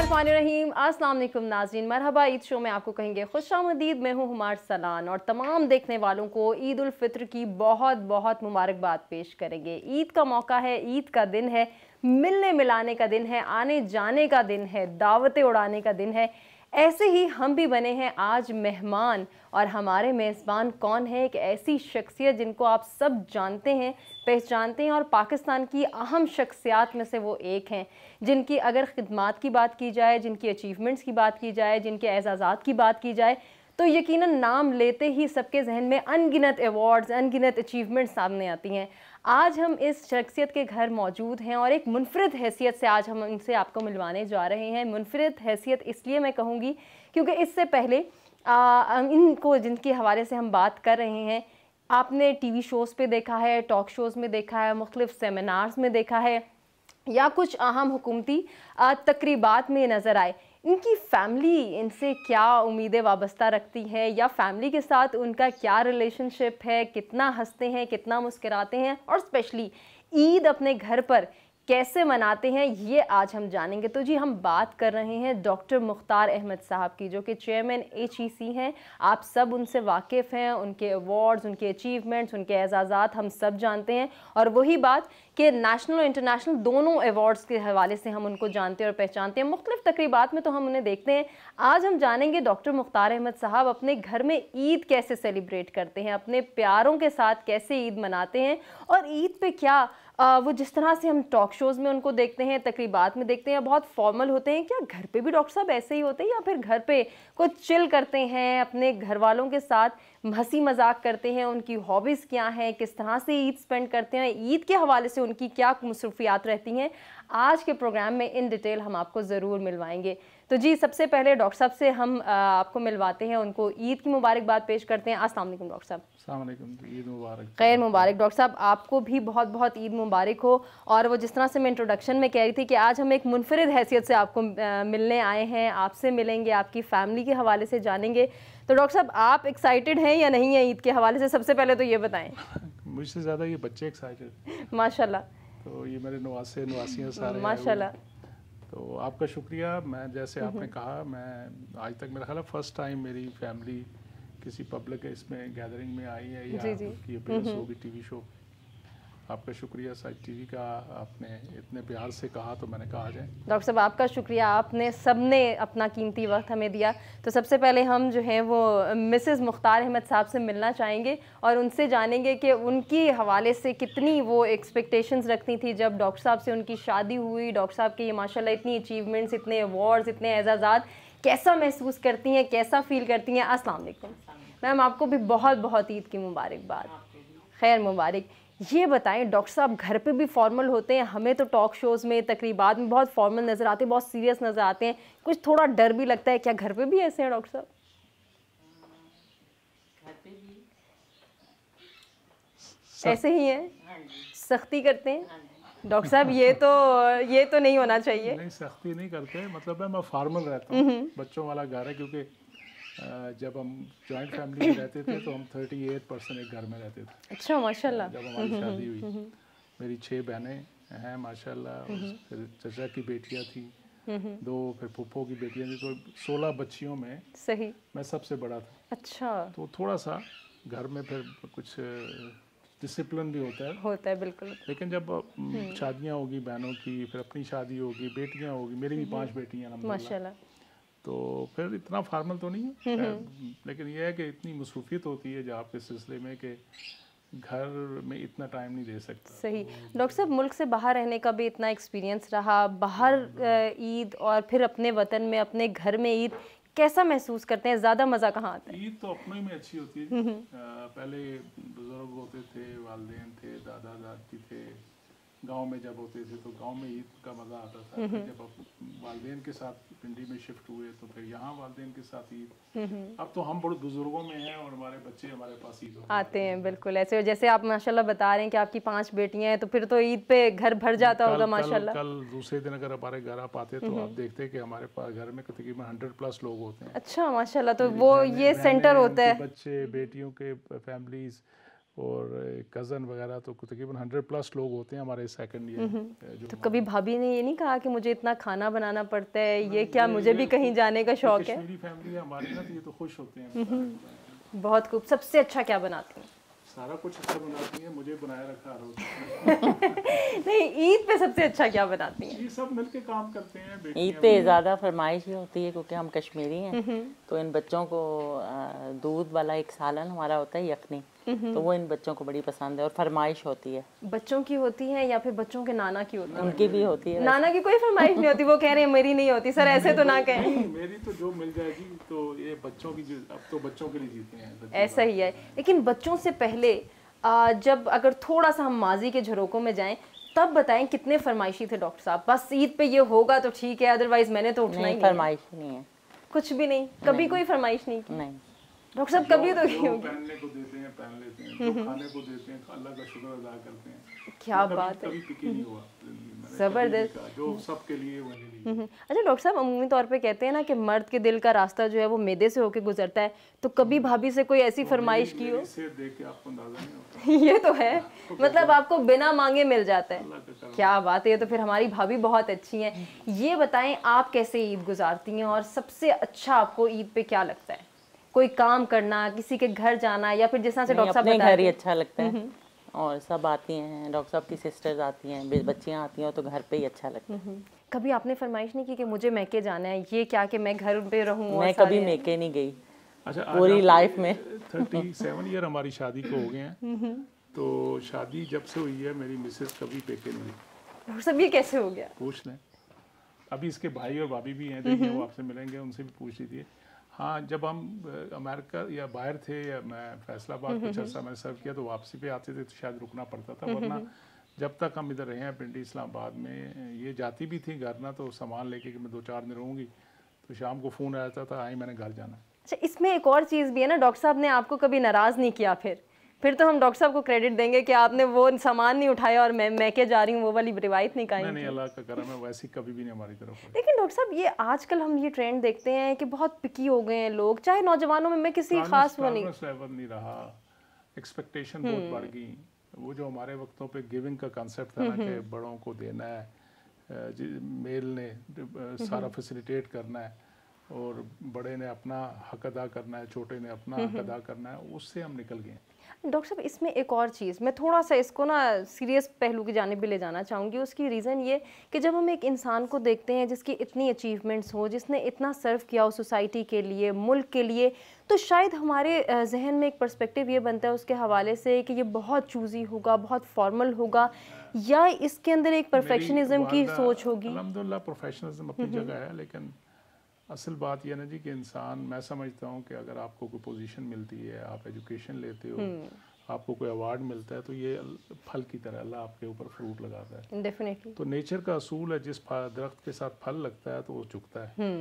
बिस्मिल्लाहिर्रहमानिर्रहीम। अस्सलाम वालेकुम नाज़रीन, मरहबा। ईद शो में आपको कहेंगे खुशामदीद। मैं हूँ हुमार सलान और तमाम देखने वालों को ईद उल फित्र की बहुत बहुत मुबारकबाद पेश करेंगे। ईद का मौका है, ईद का दिन है, मिलने मिलाने का दिन है, आने जाने का दिन है, दावतें उड़ाने का दिन है। ऐसे ही हम भी बने हैं आज मेहमान, और हमारे मेज़बान कौन है? एक ऐसी शख्सियत जिनको आप सब जानते हैं, पहचानते हैं, और पाकिस्तान की अहम शख्सियात में से वो एक हैं, जिनकी अगर खिदमात की बात की जाए, जिनकी अचीवमेंट्स की बात की जाए, जिनके एजाज़ात की बात की जाए, तो यकीनन नाम लेते ही सबके जहन में अनगिनत अवार्ड्स, अनगिनत अचीवमेंट्स सामने आती हैं। आज हम इस शख्सियत के घर मौजूद हैं और एक मुनफरिद हैसियत से आज हम इनसे आपको मिलवाने जा रहे हैं। मुनफरिद हैसियत इसलिए मैं कहूँगी क्योंकि इससे पहले इनको जिनके हवाले से हम बात कर रहे हैं, आपने टीवी शोज़ पे देखा है, टॉक शोज़ में देखा है, मुख्तलिफ सेमिनार्स में देखा है, या कुछ अहम हुकूमती तकरीबात में नज़र आए। इनकी फैमिली इनसे क्या उम्मीदें वाबस्ता रखती है, या फैमिली के साथ उनका क्या रिलेशनशिप है, कितना हंसते हैं, कितना मुस्कुराते हैं, और स्पेशली ईद अपने घर पर कैसे मनाते हैं, ये आज हम जानेंगे। तो जी, हम बात कर रहे हैं डॉक्टर मुख्तार अहमद साहब की, जो कि चेयरमैन HEC हैं। आप सब उनसे वाकिफ़ हैं, उनके अवार्ड्स, उनके अचीवमेंट्स, उनके एजाज़ात हम सब जानते हैं। और वही बात कि नेशनल और इंटरनेशनल दोनों अवार्ड्स के हवाले से हम उनको जानते हैं और पहचानते हैं। मुख्तलिफ तकरीबात में तो हम उन्हें देखते हैं। आज हम जानेंगे डॉक्टर मुख्तार अहमद साहब अपने घर में ईद कैसे सेलिब्रेट करते हैं, अपने प्यारों के साथ कैसे ईद मनाते हैं, और ईद पे क्या वो जिस तरह से हम टॉक शोज़ में उनको देखते हैं, तकरीबात में देखते हैं, बहुत फॉर्मल होते हैं, क्या घर पे भी डॉक्टर साहब ऐसे ही होते हैं, या फिर घर पे कुछ चिल करते हैं, अपने घर वालों के साथ हंसी मजाक करते हैं, उनकी हॉबीज़ क्या हैं, किस तरह से ईद स्पेंड करते हैं, ईद के हवाले से उनकी क्या मसरूफियात रहती हैं, आज के प्रोग्राम में इन डिटेल हम आपको ज़रूर मिलवाएंगे। तो जी, सबसे पहले डॉक्टर साहब से हम आपको मिलवाते हैं, उनको ईद की मुबारकबाद पेश करते हैं। अस्सलाम वालेकुम डॉक्टर साहब। अस्सलाम वालेकुम, ईद मुबारक। खैर मुबारक डॉक्टर साहब, आपको भी बहुत बहुत ईद मुबारक हो। और वो जिस तरह से मैं इंट्रोडक्शन में कह रही थी कि आज हम एक मुनफरिद हैसियत से आपको मिलने आए हैं, आपसे मिलेंगे, आपकी फ़ैमिली के हवाले से जानेंगे। तो डॉक्टर साहब, आप एक्साइटेड हैं या नहीं हैं ईद के हवाले से? सबसे पहले तो ये बताएं। मुझसे ज़्यादा ये बच्चे एक्साइटेड माशाल्लाह। तो ये मेरे नवासे नवासियाँ सारे माशाल्लाह। तो आपका शुक्रिया। मैं जैसे आपने कहा, मैं आज तक मेरा ख्याल है फर्स्ट टाइम मेरी फैमिली किसी पब्लिक इसमें गैदरिंग में आई है, या उनकी अपीयरेंस होगी टीवी शो। आपका शुक्रिया साइड टीवी का, आपने इतने प्यार से कहा तो मैंने कहा आ जाए। डॉक्टर साहब, आपका शुक्रिया, आपने सबने अपना कीमती वक्त हमें दिया। तो सबसे पहले हम जो है वो मिसेस मुख्तार अहमद साहब से मिलना चाहेंगे और उनसे जानेंगे कि उनकी हवाले से कितनी वो एक्सपेक्टेशंस रखती थी जब डॉक्टर साहब से उनकी शादी हुई। डॉक्टर साहब के ये माशाल्लाह इतनी अचीवमेंट्स, इतने अवार्ड्स, इतने एजाज़ात, कैसा महसूस करती हैं, कैसा फ़ील करती हैं? अस्सलाम वालेकुम मैम, आपको भी बहुत बहुत ईद की मुबारकबाद। खैर मुबारक। ये बताएं डॉक्टर साहब, घर पे भी फॉर्मल होते हैं? हमें तो टॉक शोज़ में, तकरीबात में बहुत फॉर्मल नज़र आते हैं, बहुत सीरियस नज़र आते हैं, कुछ थोड़ा डर भी लगता है। क्या घर पे भी ऐसे हैं डॉक्टर साहब? घर पे भी ऐसे ही हैं? सख्ती करते हैं डॉक्टर साहब? ये तो नहीं होना चाहिए। नहीं, सख्ती नहीं करते, मतलब है मैं फॉर्मल रहता हूँ। बच्चों वाला घर है, क्योंकि जब हम जॉइंट फैमिली में रहते थे तो हम 38% एक घर में रहते थे। अच्छा, माशाल्लाह। जब हमारी शादी हुई, मेरी 6 बहनें हैं माशाल्लाह, फिर चचा की बेटियां थी 2, फिर फूफो की बेटियां थी, तो 16 बच्चियों में सही मैं सबसे बड़ा था। अच्छा, तो थोड़ा सा घर में फिर कुछ डिसिप्लिन भी होता है। बिल्कुल। लेकिन जब शादियां होगी बहनों की, फिर अपनी शादी होगी, बेटियां होगी, मेरी भी 5 बेटियां हैं माशाल्लाह। तो फिर इतना फॉर्मल तो नहीं है, लेकिन यह है कि इतनी मसरूफियत होती है जॉब के सिलसिले में कि घर में इतना टाइम नहीं दे सकता। सही। डॉक्टर साहब, मुल्क से बाहर रहने का भी इतना एक्सपीरियंस रहा, बाहर ईद और फिर अपने वतन में, अपने घर में ईद, कैसा महसूस करते हैं? ज़्यादा मज़ा कहाँ आता है? ईद तो अपने में अच्छी होती है। पहले बुजुर्ग होते थे, वालिदैन थे, दादा दादी थे, गांव में जब होते थे तो गांव में ईद का मज़ा आता था। जब वालिदैन के साथ पिंडी में शिफ्ट हुए तो फिर यहाँ वालिदैन के साथ ईद। अब तो हम बड़े बुजुर्गों में हैं और हमारे बच्चे हमारे पास ईद आते हैं। बिल्कुल ऐसे, जैसे आप माशाल्लाह बता रहे हैं कि आपकी 5 बेटियां हैं, तो फिर तो ईद पे घर भर जाता होगा माशाल्लाह। कल दूसरे दिन अगर हमारे घर आप आते तो आप देखते कि हमारे पास घर में तकरीबन 100+ लोग होते हैं। अच्छा माशाल्लाह, तो वो ये सेंटर होता है। बच्चे, बेटियों के फैमिलीज, और कज़न वगैरह तो तकरीबन 100+ लोग होते हैं हमारे सेकंड ईयर जो। तो कभी भाभी ने ये नहीं कहा कि मुझे इतना खाना बनाना पड़ता है, ये क्या मुझे भी कहीं जाने का शौक है? कश्मीरी फैमिली है हमारी ना, तो ये तो खुश होते हैं। बहुत खूब। सबसे अच्छा क्या बनाती हैं? सारा कुछ अच्छा बनाती है, मुझे बनाया रखा रोज। नहीं, ईद पे सबसे अच्छा क्या बनाती हैं? ये सब मिलके काम करते हैं। ईद पे ज़्यादा फरमाइश ही होती है क्योंकि हम कश्मीरी हैं, तो इन बच्चों को दूध वाला एक सालन हमारा होता है यखनी, तो वो इन बच्चों को बड़ी पसंद है और फरमाइश होती है। बच्चों की होती है या फिर बच्चों के नाना की होती है? उनकी भी होती है। नाना की कोई फरमाइश नहीं होती, वो कह रहे हैं मेरी नहीं होती। सर ऐसे तो ना कहें। मेरी तो जो मिल जाएगी, तो ये बच्चों की, अब तो बच्चों के लिए जीते हैं। ऐसा ही है। लेकिन बच्चों से पहले जब अगर थोड़ा सा हम माजी के झरोकों में जाएं, तब बताएं कितने फरमाइशी थे डॉक्टर साहब? बस ईद पे ये होगा तो ठीक है, अदरवाइज मैंने तो उठना ही नहीं। फरमाइश नहीं है, कुछ भी नहीं, कभी कोई फरमाइश नहीं की? नहीं। डॉक्टर साहब कभी तो की होगी। पहनने को देते हैं पहन लेते हैं, जो खाने को देते हैं अल्लाह का शुक्र अदा करते हैं। क्या बात है, कभी पिकी नहीं हुआ। जबरदस्त। जो सबके लिए वही लिए। अच्छा डॉक्टर साहब, अमूमी तौर पे कहते हैं ना कि मर्द के दिल का रास्ता जो है वो मैदे से होके गुजरता है, तो कभी भाभी से कोई ऐसी फरमाइश की हो? से देख के आपको अंदाजा नहीं होता। ये तो है, मतलब आपको बिना मांगे मिल जाता है। अल्लाह का करम। क्या बात है, ये तो फिर हमारी भाभी बहुत अच्छी हैं। ये बताएं आप कैसे ईद गुजारती हैं और सबसे अच्छा आपको ईद पे क्या लगता है? कोई काम करना, किसी के घर जाना, या फिर जिस तरह से डॉक्टर साहब अपने बता घर ही रहे थे? अच्छा लगता है और सब आती हैं, डॉक्टर साहब की सिस्टर्स आती हैं, बच्चियाँ आती हैं, तो घर पे ही अच्छा लगता है। कभी आपने फरमाइश नहीं की कि मुझे मैके जाना है, ये क्या कि मैं घर पे रहूं? और मैं कभी मैके नहीं गई अच्छा, पूरी लाइफ में। 37 ईयर हमारी शादी को हो गए हैं, तो शादी जब से हुई है मेरी मिसेज कभी पेके नहीं गई। डॉक्टर साहब ये कैसे हो गया? पूछ लें, अभी इसके भाई और भाभी भी हैं, देखिए वो आपसे मिलेंगे, उनसे भी पूछ लीजिए। हाँ, जब हम अमेरिका या बाहर थे, या मैं फैसलाबाद कुछ अर्सा मैंने सर्व किया, तो वापसी पे आते थे तो शायद रुकना पड़ता था, वरना जब तक हम इधर रहे हैं पिंडी इस्लामाबाद में, ये जाती भी थी घर ना, तो सामान लेके कि मैं 2-4 दिन रहूँगी, तो शाम को फ़ोन आ जाता था, आई मैंने घर जाना। अच्छा, इसमें एक और चीज़ भी है ना, डॉक्टर साहब ने आपको कभी नाराज़ नहीं किया? फिर तो हम डॉक्टर साहब को क्रेडिट देंगे कि आपने वो सामान नहीं उठाया और मैं के जा रही हूँ, वो वाली रिवायत नहीं कायम की। नहीं, अल्लाह का करम है, वैसे कभी भी नहीं हमारी तरफ। लेकिन डॉक्टर साहब ये आजकल हम ये ट्रेंड देखते हैं कि बहुत पिकी हो गए हैं लोग, चाहे नौजवानों में, मैं किसी खास वो नहीं। लेवल नहीं रहा, एक्सपेक्टेशन बहुत बढ़ गई। वो जो हमारे वक्तों पे गिविंग का कांसेप्ट था ना, कि बड़ों को देना है, मेल ने सारा फैसिलिटेट करना है, और बड़े ने अपना हक अदा करना है, छोटे ने अपना हक अदा करना है, उससे हम निकल गए। डॉक्टर साहब इसमें एक और चीज़, मैं थोड़ा सा इसको ना सीरियस पहलू की जानिब भी ले जाना चाहूँगी। उसकी रीज़न ये कि जब हम एक इंसान को देखते हैं जिसकी इतनी अचीवमेंट्स हो, जिसने इतना सर्व किया हो सोसाइटी के लिए, मुल्क के लिए, तो शायद हमारे जहन में एक पर्सपेक्टिव ये बनता है उसके हवाले से कि ये बहुत चूज़ी होगा, बहुत फॉर्मल होगा, या इसके अंदर एक परफेक्शनिज्म की सोच होगी? अल्हम्दुलिल्लाह प्रोफेशनलिज्म अपनी जगह है, लेकिन असल बात यह ना जी कि इंसान, मैं समझता हूँ कि अगर आपको कोई पोजीशन मिलती है, आप एजुकेशन लेते हो, आपको कोई अवार्ड मिलता है, तो ये फल की तरह अल्लाह आपके ऊपर फ्रूट लगाता है। डेफिनेटली। तो नेचर का असूल है, जिस दरख्त के साथ फल लगता है तो वो झुकता है,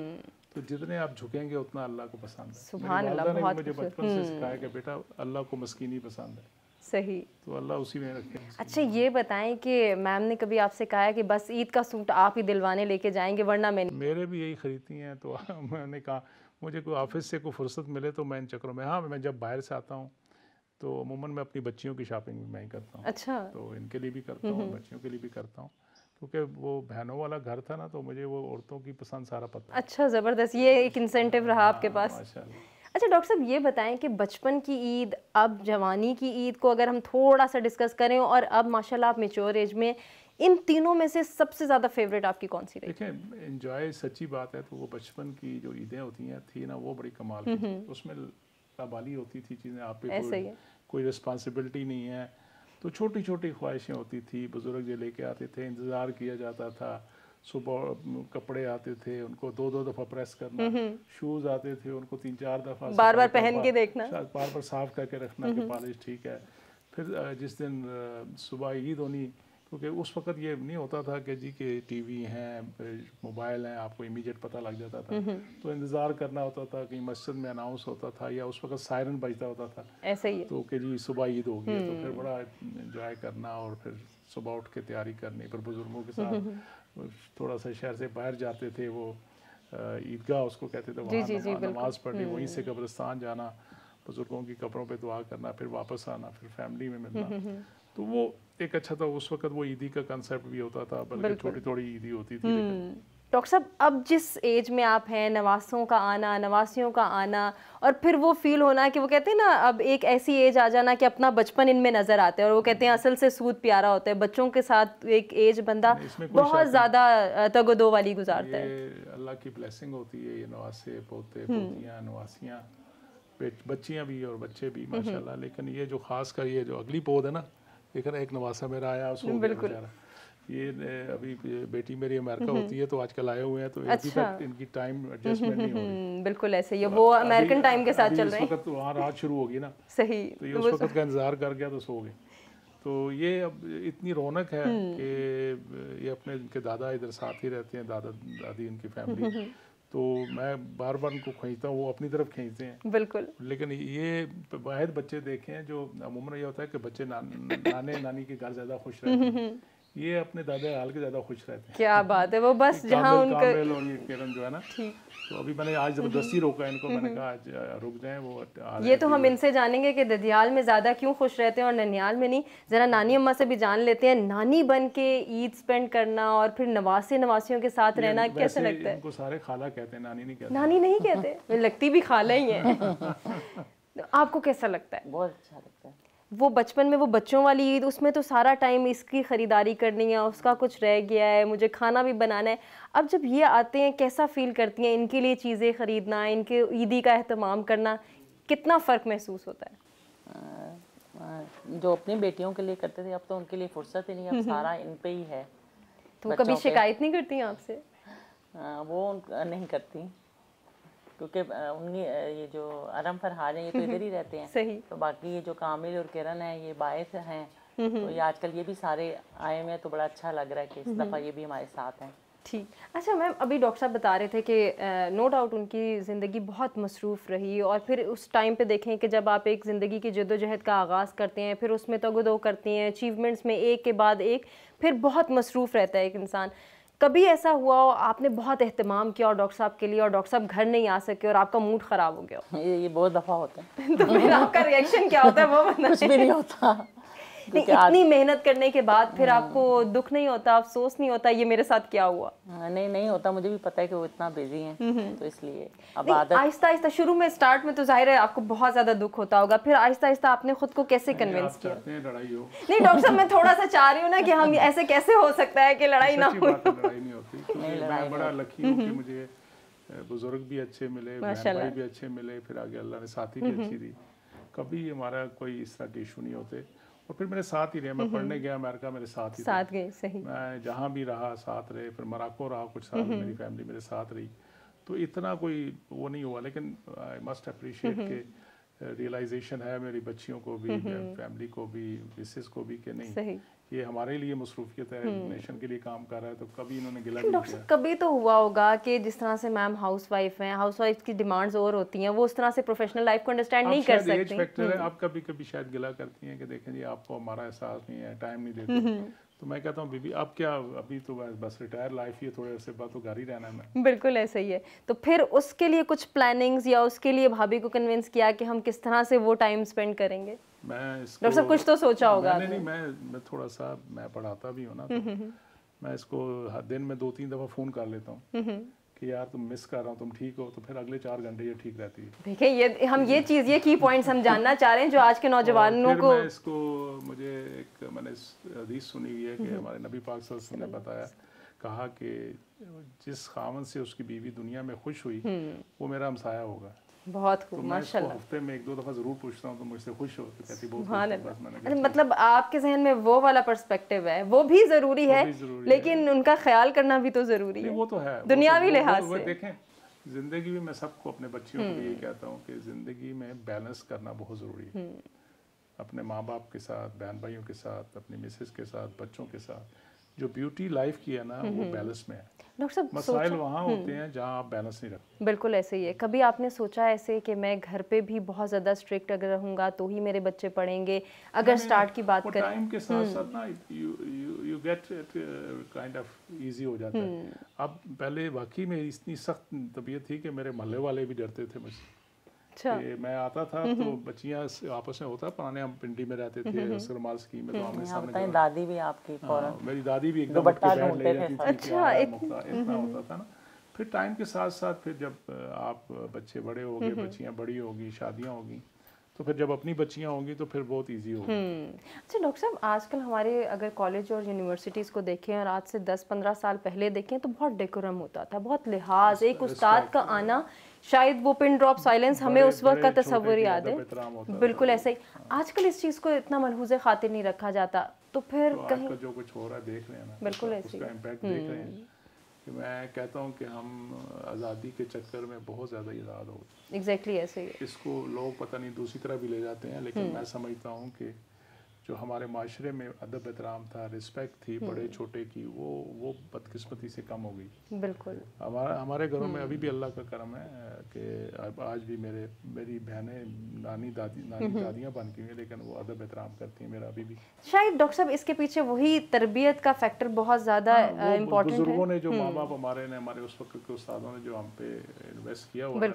तो जितने आप झुकेंगे उतना अल्लाह को पसंद है। सुभान अल्लाह, बहुत मुझे बचपन से सिखाया कि बेटा अल्लाह को मस्कीनी पसंद है। सही। तो अल्लाह उसी में रखे। अच्छा ये बताएं कि मैम ने कभी आपसे कहा है कि बस ईद का सूट आप ही दिलवाने लेके जाएंगे वरना मैं नहीं? मेरे भी यही खरीदती हैं, तो मैंने कहा मुझे कोई ऑफिस से कोई फुर्सत मिले तो मैं इन चक्करों में, हाँ मैं जब बाहर से आता हूँ तो अमूमन मैं अपनी बच्चियों की शॉपिंग भी मैं ही करता हूँ। अच्छा। तो इनके लिए भी करता हूँ, बच्चियों के लिए भी करता हूँ, क्योंकि वो बहनों वाला घर था ना, तो मुझे वो औरतों की पसंद सारा पता है। अच्छा, ज़बरदस्त, ये एक इंसेंटिव रहा आपके पास। माशाल्लाह। अच्छा डॉक्टर साहब ये बताएं कि बचपन की ईद, अब जवानी की ईद को अगर हम थोड़ा सा डिस्कस करें, और अब माशाल्लाह आप मेच्योर एज में, इन तीनों में से सबसे ज़्यादा फेवरेट आपकी कौन सी रही? देखिए, एंजॉय सच्ची बात है, तो वो बचपन की जो ईदें होती हैं थी ना, वो बड़ी कमाल की थी। उसमें लाबाली होती थी चीज़ें, आप पे कोई रिस्पॉन्सिबिलिटी नहीं है, तो छोटी छोटी ख्वाहिशें होती थी, बुजुर्ग जो लेके आते थे, इंतज़ार किया जाता था, सुबह कपड़े आते थे उनको 2-2 दफ़ा प्रेस करना, शूज़ आते थे उनको 3-4 दफ़ा बार बार पहन के देखना, बार बार साफ करके रखना कि पॉलिश ठीक है। फिर जिस दिन सुबह ईद होनी, क्योंकि उस वक्त ये नहीं होता था कि जी के टीवी हैं, मोबाइल हैं, आपको इमीडिएट पता लग जाता था, तो इंतज़ार करना होता था, कहीं मस्जिद में अनाउंस होता था या उस वक्त सायरन बजता होता था, ऐसा ही है, तो कि जी सुबह ईद होगी, तो फिर बड़ा इंजॉय करना, और फिर सुबह उठ के तैयारी करनी, फिर बुजुर्गों के साथ थोड़ा सा शहर से बाहर जाते थे, वो ईदगाह उसको कहते थे, वहाँ नमाज पढ़नी, वहीं से कब्रिस्तान जाना, बुजुर्गों की कब्रों पे दुआ करना, फिर वापस आना, फिर फैमिली में मिलना, तो वो एक अच्छा था। उस वक्त वो ईदी का कंसेप्ट भी होता था, बल्कि छोटी थोड़ी ईदी होती थी। डॉक्टर साहब, अब जिस एज में आप हैं, नवासों का आना, नवासियों का आना, और फिर वो फील होना कि वो कहते हैं ना, अब एक ऐसी एज आ जाना कि अपना बचपन इनमें नजर आता है, और वो कहते हैं असल से सूद प्यारा होता है। बच्चों के साथ एक एज बंदा बहुत ज्यादा तगदो वाली गुजारता है। अल्लाह की ब्लेसिंग होती है, ये नवासे, पोते, पोतियाँ, नवासियाँ, बच्चियाँ भी और बच्चे भी माशाल्लाह। लेकिन ये जो खास कर ये जो अगली पौध है ना, लेकिन एक नवासा मेरा आया, उसको बेचारा, ये अभी बेटी मेरी अमेरिका होती है, तो आजकल आए हुए हैं, तो अभी तक इनकी टाइम एडजस्टमेंट नहीं हो रही। बिल्कुल ऐसे ही, वो अमेरिकन टाइम के साथ चल रहे हैं। इस वक्त वहाँ रात शुरू होगी ना, सही, तो ये उस वक्त का इंतजार कर गया तो सो गए। तो ये अब इतनी रौनक है कि ये अपने इनके दादा इधर साथ ही रहते हैं, दादा दादी इनकी फैमिली, तो मैं बार बार उनको खींचता हूँ, वो अपनी तरफ खींचते हैं। बिल्कुल। लेकिन ये वाहिद बच्चे देखे हैं जो अमूमन ये होता है कि बच्चे नाने नानी के घर ज़्यादा खुश रहते हैं, ये अपने दादा हाल के ज़्यादा खुश रहते हैं। क्या बात है, वो बस जहाँ उनका कामिल और ये किरण जो है ना, तो अभी मैंने आज ज़बरदस्ती रोका इनको, मैंने कहा आज रुक जाएं, वो ये तो हम इनसे जानेंगे कि ददियाल में ज़्यादा क्यों खुश रहते हैं और ननियाल में नहीं। ज़रा नानी अम्मा से भी जान लेते हैं, नानी बन के ईद स्पेंड करना और फिर नवासे नवासियों के साथ रहना कैसा लगता है? इनको सारे खाला कहते हैं, नानी नहीं कहते। नानी नहीं कहते, लगती भी खाला ही है। आपको कैसा लगता है? बहुत अच्छा लगता है। वो बचपन में वो बच्चों वाली ईद, उसमें तो सारा टाइम इसकी ख़रीदारी करनी है, उसका कुछ रह गया है, मुझे खाना भी बनाना है। अब जब ये आते हैं, कैसा फील करती हैं? इनके लिए चीज़ें ख़रीदना, इनके ईदी का एहतमाम करना, कितना फ़र्क महसूस होता है? जो अपनी बेटियों के लिए करते थे, अब तो उनके लिए फुर्सत ही नहीं, अब सारा इन पे ही है। तो कभी शिकायत नहीं करती हैं आपसे? वो नहीं करती, क्योंकि उनकी ये जो अरम फरहाद हैं, ये तो इधर ही रहते हैं। सही। तो बाकी ये जो कामिल और किरण है, ये बायस हैं, तो ये आजकल ये भी सारे आए हुए हैं, तो बड़ा अच्छा लग रहा है कि इस दफ़ा ये भी हमारे साथ हैं। ठीक। अच्छा मैम, अभी डॉक्टर साहब बता रहे थे कि नो डाउट उनकी ज़िंदगी बहुत मसरूफ़ रही, और फिर उस टाइम पे देखें कि जब आप एक ज़िंदगी की जद्दोजहद का आगाज़ करते हैं, फिर उसमें तगदो करती हैं, अचीवमेंट्स में एक के बाद एक, फिर बहुत मसरूफ़ रहता है एक इंसान। कभी ऐसा हुआ हो आपने बहुत एहतमाम किया और डॉक्टर साहब के लिए, और डॉक्टर साहब घर नहीं आ सके और आपका मूड ख़राब हो गया? ये बहुत दफ़ा होता है। तो फिर आपका रिएक्शन क्या होता है वो बताएं? कुछ भी नहीं होता। नहीं, इतनी मेहनत करने के बाद फिर आपको दुख नहीं होता, अफसोस नहीं होता ये मेरे साथ क्या हुआ? नहीं होता, मुझे भी पता है कि वो इतना बिजी हैं, तो इसलिए अब आदत। आहिस्ता आहिस्ता शुरू में स्टार्ट में तो जाहिर है आपको बहुत ज्यादा दुख होता होगा, फिर आहिस्ता आहिस्ता आपने खुद को कैसे कन्विंस किया? लड़ाई हो? नहीं डॉक्टर साहब, मैं थोड़ा सा चाह रही हूँ ना कि हम ऐसे कैसे हो सकता है कि लड़ाई ना हो? लड़ाई नहीं होती। मैं बड़ा लकी हूँ कि मुझे बुजुर्ग भी अच्छे मिले, बहन भाई भी अच्छे मिले, फिर आगे अल्लाह ने साथी भी अच्छी दी, कभी हमारा कोई इस तरह के इशू नहीं होते। और फिर मेरे साथ ही रहे, मैं पढ़ने गया अमेरिका, मेरे साथ ही साथ गए। सही। मैं जहाँ भी रहा साथ रहे, फिर मोरक्को रहा कुछ साल, मेरी फैमिली मेरे साथ रही, तो इतना कोई वो नहीं हुआ। लेकिन आई मस्ट अप्रिशिएट के रियलाइजेशन है मेरी बच्चियों को भी, फैमिली को भी, मिसेस को भी, कि नहीं ये हमारे लिए मसरूफियत है, नेशन के लिए काम कर रहा है, तो कभी इन्होंने गिला नहीं किया। कभी तो हुआ होगा कि जिस तरह से मैम हाउसवाइफ हैं, हाउसवाइफ की डिमांड्स और होती हैं, वो उस तरह से प्रोफेशनल लाइफ को अंडरस्टैंड नहीं कर सकती। एज फैक्टर है, आप कभी कभी शायद गिला करती हैं कि देखें जी आपको हमारा एहसास नहीं है, टाइम नहीं देते। तो मैं कहता हूँ बीबी अब क्या, अभी तो बस रिटायर लाइफ ही है, थोड़े अरसे बाद तो घर ही रहना है मैं। बिल्कुल ऐसा ही है। तो फिर उसके लिए कुछ प्लानिंग्स या उसके लिए भाभी को कन्विंस किया कि हम किस तरह से वो टाइम स्पेंड करेंगे? मैं इसको डॉक्टर साहब कुछ तो सोचा होगा? नहीं, मैं थोड़ा सा, मैं पढ़ाता भी हूँ ना, तो मैं इसको हर दिन में 2-3 दफ़ा फ़ोन कर लेता हूँ कि यार तुम मिस कर रहा हूँ, तुम ठीक हो, तो फिर अगले 4 घंटे ये ठीक रहती है। देखिए ये हम ये चीज़, ये की पॉइंट्स हम जानना चाह रहे हैं जो आज के नौजवानों को। मैं इसको, मुझे एक मैंने हदीस सुनी हुई है कि हमारे नबी पाक सल्लल्लाहु अलैहि वसल्लम ने बताया, कहा कि जिस खामन से उसकी बीवी दुनिया में खुश हुई वो मेरा हमसाया होगा। बहुत खूब, माशाल्लाह। हफ्ते में 1-2 दफ़ा ज़रूर पूछता हूँ तो मुझसे खुश हो, तो कहती बहुत खुश। मतलब आपके जहन में वो वाला पर्सपेक्टिव है, वो भी ज़रूरी है, लेकिन उनका ख्याल करना भी तो ज़रूरी है। वो तो है, दुनियावी लिहाज से देखें, ज़िंदगी में मैं सबको, अपने बच्चियों को भी यही कहता हूँ कि ज़िंदगी में बैलेंस करना बहुत ज़रूरी है, अपने माँ बाप के साथ, बहन भाइयों के साथ, अपनी मिसेस के साथ, बच्चों के साथ। जो ब्यूटी लाइफ की है ना, वो बैलेंस में है। डॉक्टर साहब मसाइल वहाँ होते हैं जहाँ आप बैलेंस नहीं रखते। बिल्कुल ऐसे ही है। कभी आपने सोचा ऐसे कि मैं घर पे भी बहुत ज़्यादा स्ट्रिक्ट अगर रहूँगा तो ही मेरे बच्चे पढ़ेंगे? अगर स्टार्ट की बात करें, टाइम के साथ साथ ना you get kind of easy हो जाता है। अब पहले वाकई में इतनी सख्त तबीयत थी कि मेरे मोहल्ले वाले भी डरते थे मुझसे अच्छा। मैं आता था तो बच्चियां आपस में होता पुराने, हम पिंडी में रहते थे सरमाल स्कीम में, तो आमने सामने दादी भी आपकी हाँ, मेरी दादी भी एकदम दुपट्टा बैठ ले जाती थी। अच्छा, इतना होता था ना। फिर टाइम के साथ साथ फिर जब आप बच्चे बड़े हो गए, बच्चियां बड़ी होगी, शादियां होगी, तो फिर जब अपनी बच्चियां होंगी तो फिर बहुत इजी होगी। अच्छा डॉक्टर साहब, आजकल हमारे अगर कॉलेज और यूनिवर्सिटीज़ को देखें और आज से 10-15 साल पहले देखें तो बहुत डेकोरम होता था, बहुत लिहाज, एक उस्ताद का आना, शायद वो पिन ड्रॉप साइलेंस हमें उस वक्त का तस्वुर याद है। बिल्कुल ऐसे ही आजकल इस चीज़ को इतना मलहूज़े खातिर नहीं रखा जाता, तो फिर कहीं जो कुछ हो रहा है देख रहे हैं ना, बिल्कुल ऐसे उसका इम्पैक्ट देख रहे हैं। कि मैं कहता हूँ कि हम आज़ादी के चक्कर में बहुत ज़्यादा आज़ाद हो गए। एग्जैक्टली ऐसे ही इसको लोग पता नहीं दूसरी तरह भी ले जाते हैं, लेकिन मैं समझता हूँ कि जो हमारे माशरे में अदब एहतराम था, रिस्पेक्ट थी बड़े छोटे की, वो बदकिस्मती से कम हो गई। बिल्कुल हमारे घरों में अभी भी अल्लाह का करम है कि आज भी मेरी बहनें नानी दादियाँ बन गई हैं, लेकिन वो अदब एहतराम करती हैं मेरा अभी भी। शायद डॉक्टर साहब इसके पीछे वही तरबियत का फैक्टर बहुत ज़्यादा इम्पोर्टेंट है। बुजुर्गों ने जो माँ बाप हमारे उस वक्त के उस्तादों ने जो हम पे इन्वेस्ट किया हुआ है,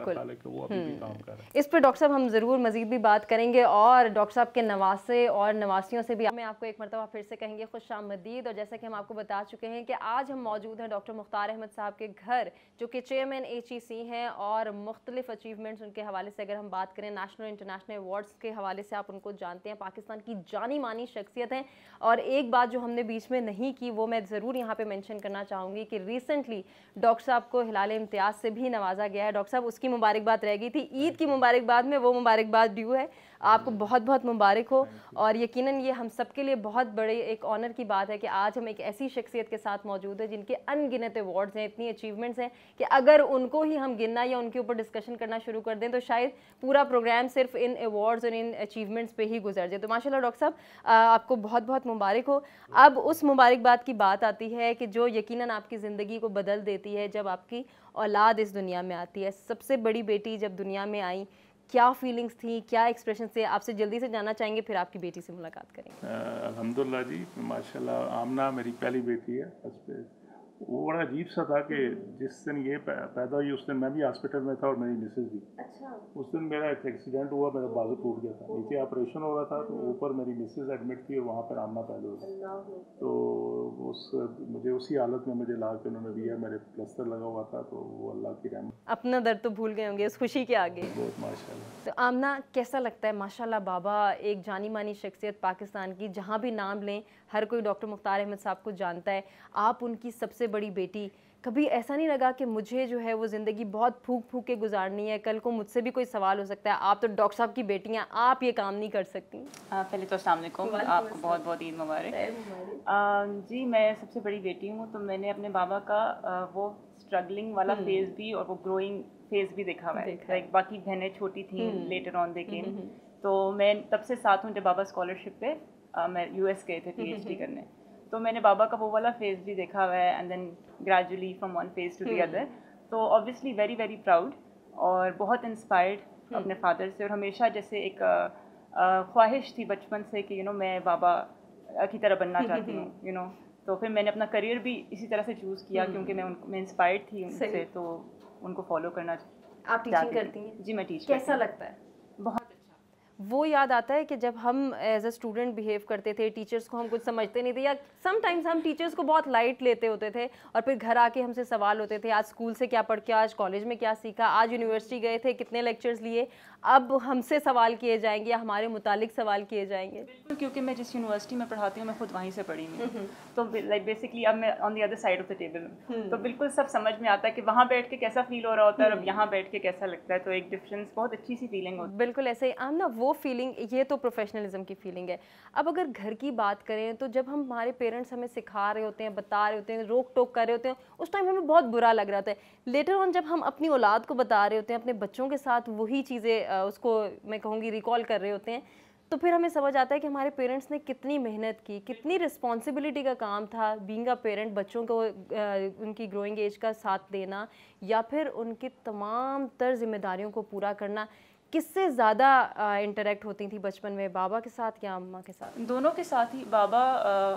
वो अभी भी काम कर रहे हैं। इस पर डॉक्टर साहब हम ज़रूर मज़ीद भी बात करेंगे, और डॉक्टर साहब के नवासे और नवासियों से भी मैं आपको एक मरतबा फिर से कहेंगे खुशामदीद। और जैसा कि हम आपको बता चुके हैं कि आज हम मौजूद हैं डॉक्टर मुख्तार अहमद साहब के घर, जो कि चेयरमैन HEC हैं, और मुख्तलिफ अचीवमेंट्स उनके हवाले से अगर हम बात करें, नेशनल इंटरनेशनल अवार्ड्स के हवाले से आप उनको जानते हैं, पाकिस्तान की जानी मानी शख्सियत हैं। और एक बात जो हमने बीच में नहीं की वो मैं ज़रूर यहाँ पे मेंशन करना चाहूँगी कि रिसेंटली डॉक्टर साहब को हिलाल इम्तियाज़ से भी नवाजा गया है। डॉक्टर साहब, उसकी मुबारकबाद रह गई थी, ईद की मुबारकबाद में वो मुबारकबाद ड्यू है, आपको बहुत बहुत मुबारक हो। और यकीनन ये हम सब के लिए बहुत बड़े एक ऑनर की बात है कि आज हम एक ऐसी शख्सियत के साथ मौजूद है जिनके अनगिनत अवार्ड्स हैं, इतनी अचीवमेंट्स हैं कि अगर उनको ही हम गिनना या उनके ऊपर डिस्कशन करना शुरू कर दें तो शायद पूरा प्रोग्राम सिर्फ इन अवार्ड्स और इन अचीवमेंट्स पे ही गुजर जाए। तो माशाल्लाह डॉक्टर साहब, आपको बहुत बहुत मुबारक हो। अब उस मुबारकबाद की बात आती है कि जो यकीनन आपकी ज़िंदगी को बदल देती है, जब आपकी औलाद इस दुनिया में आती है, सबसे बड़ी बेटी जब दुनिया में आई, क्या फीलिंग्स थी, क्या एक्सप्रेशन थे? आपसे जल्दी से जानना चाहेंगे, फिर आपकी बेटी से मुलाकात करेंगे। अल्हम्दुलिल्लाह जी, माशाल्लाह। आमना मेरी पहली बेटी है। वो बड़ा अजीब सा था कि जिस दिन ये पैदा हुई उस दिन मैं भी हॉस्पिटल में था और मेरी मिसेज भी। अच्छा। उस दिन मेरा एक एक्सीडेंट हुआ, मेरा बाजू टूट गया था, नीचे ऑपरेशन हो रहा था, तो ऊपर मेरी मिसेज एडमिट थी और वहाँ पर आमना पैदा हुआ। तो मुझे उसी हालत में मुझे ला के उन्होंने दिया, मेरे प्लास्टर लगा हुआ था, तो वो अल्लाह की रहमत। अपना दर्द तो भूल गए होंगे उस खुशी के आगे। बहुत माशाल्लाह। तो आमना, कैसा लगता है? माशाल्लाह बाबा एक जानी मानी शख्सियत पाकिस्तान की, जहाँ भी नाम लें हर कोई डॉक्टर मुख्तार अहमद साहब को जानता है, आप उनकी सबसे बड़ी बेटी। कभी ऐसा नहीं लगा कि मुझे जो है वो ज़िंदगी बहुत फूक के गुजारनी है, कल को मुझसे भी कोई सवाल हो सकता है, आप तो डॉक्टर साहब की बेटी हैं, आप ये काम नहीं कर सकती? पहले तो अस्सलाम वालेकुम, आपको बहुत बहुत ईद मुबारक। जी, मैं सबसे बड़ी बेटी हूँ, तो मैंने अपने बाबा का वो स्ट्रगलिंग वाला फेज़ भी और वो ग्रोइंग फेज़ भी देखा हुआ है। लाइक बाकी बहनें छोटी थी, लेटर ऑन दे केम, तो मैं तब से साथ हूँ जब बाबा स्कॉलरशिप पे मैं US गए थे PhD करने, तो मैंने बाबा का वो वाला फेज़ भी देखा हुआ है, and then gradually from one phase to the other. तो ऑब्वियसली वेरी वेरी प्राउड और बहुत इंस्पायर्ड अपने फादर से, और हमेशा जैसे एक ख्वाहिश थी बचपन से कि मैं बाबा की तरह बनना चाहती हूँ, तो फिर मैंने अपना करियर भी इसी तरह से चूज़ किया क्योंकि मैं इंस्पायर्ड थी उनसे, तो उनको फॉलो करना। आप टीचिंग करती हैं? जी, मैं टीच। कैसा लगता है? बहुत वो याद आता है कि जब हम एज अ स्टूडेंट बिहेव करते थे, टीचर्स को हम कुछ समझते नहीं थे, या समटाइम्स हम टीचर्स को बहुत लाइट लेते होते थे, और फिर घर आके हमसे सवाल होते थे, आज स्कूल से क्या पढ़ के, आज कॉलेज में क्या सीखा, आज यूनिवर्सिटी गए थे, कितने लेक्चर्स लिए, अब हमसे सवाल किए जाएंगे या हमारे मुतालिक सवाल किए जाएंगे। बिल्कुल, क्योंकि मैं जिस यूनिवर्सिटी में पढ़ाती हूँ मैं खुद वहीं से पढ़ी हूँ, तो लाइक बेसिकली अब मैं on the other side of the table हूँ, तो बिल्कुल सब समझ में आता है कि वहाँ बैठ के कैसा फील हो रहा होता है और अब यहाँ बैठ के कैसा लगता है, तो एक डिफरेंस, बहुत अच्छी सी फीलिंग होती है। बिल्कुल ऐसे ही आमना, वो फीलिंग, ये तो प्रोफेशनलिज्म की फीलिंग है। अब अगर घर की बात करें तो जब हमारे पेरेंट्स हमें सिखा रहे होते हैं, बता रहे होते हैं, रोक टोक कर रहे होते हैं, उस टाइम हमें बहुत बुरा लग रहा होता है। लेटर ऑन जब हम अपनी औलाद को बता रहे होते हैं, अपने बच्चों के साथ वही चीज़ें उसको मैं कहूँगी रिकॉल कर रहे होते हैं, तो फिर हमें समझ आता है कि हमारे पेरेंट्स ने कितनी मेहनत की, कितनी रिस्पॉन्सिबिलिटी का काम था बीइंग अ पेरेंट, बच्चों को उनकी ग्रोइंग एज का साथ देना या फिर उनकी तमाम तर जिम्मेदारियों को पूरा करना। किससे ज़्यादा इंटरेक्ट होती थी बचपन में, बाबा के साथ या अम्मा के साथ? दोनों के साथ ही। बाबा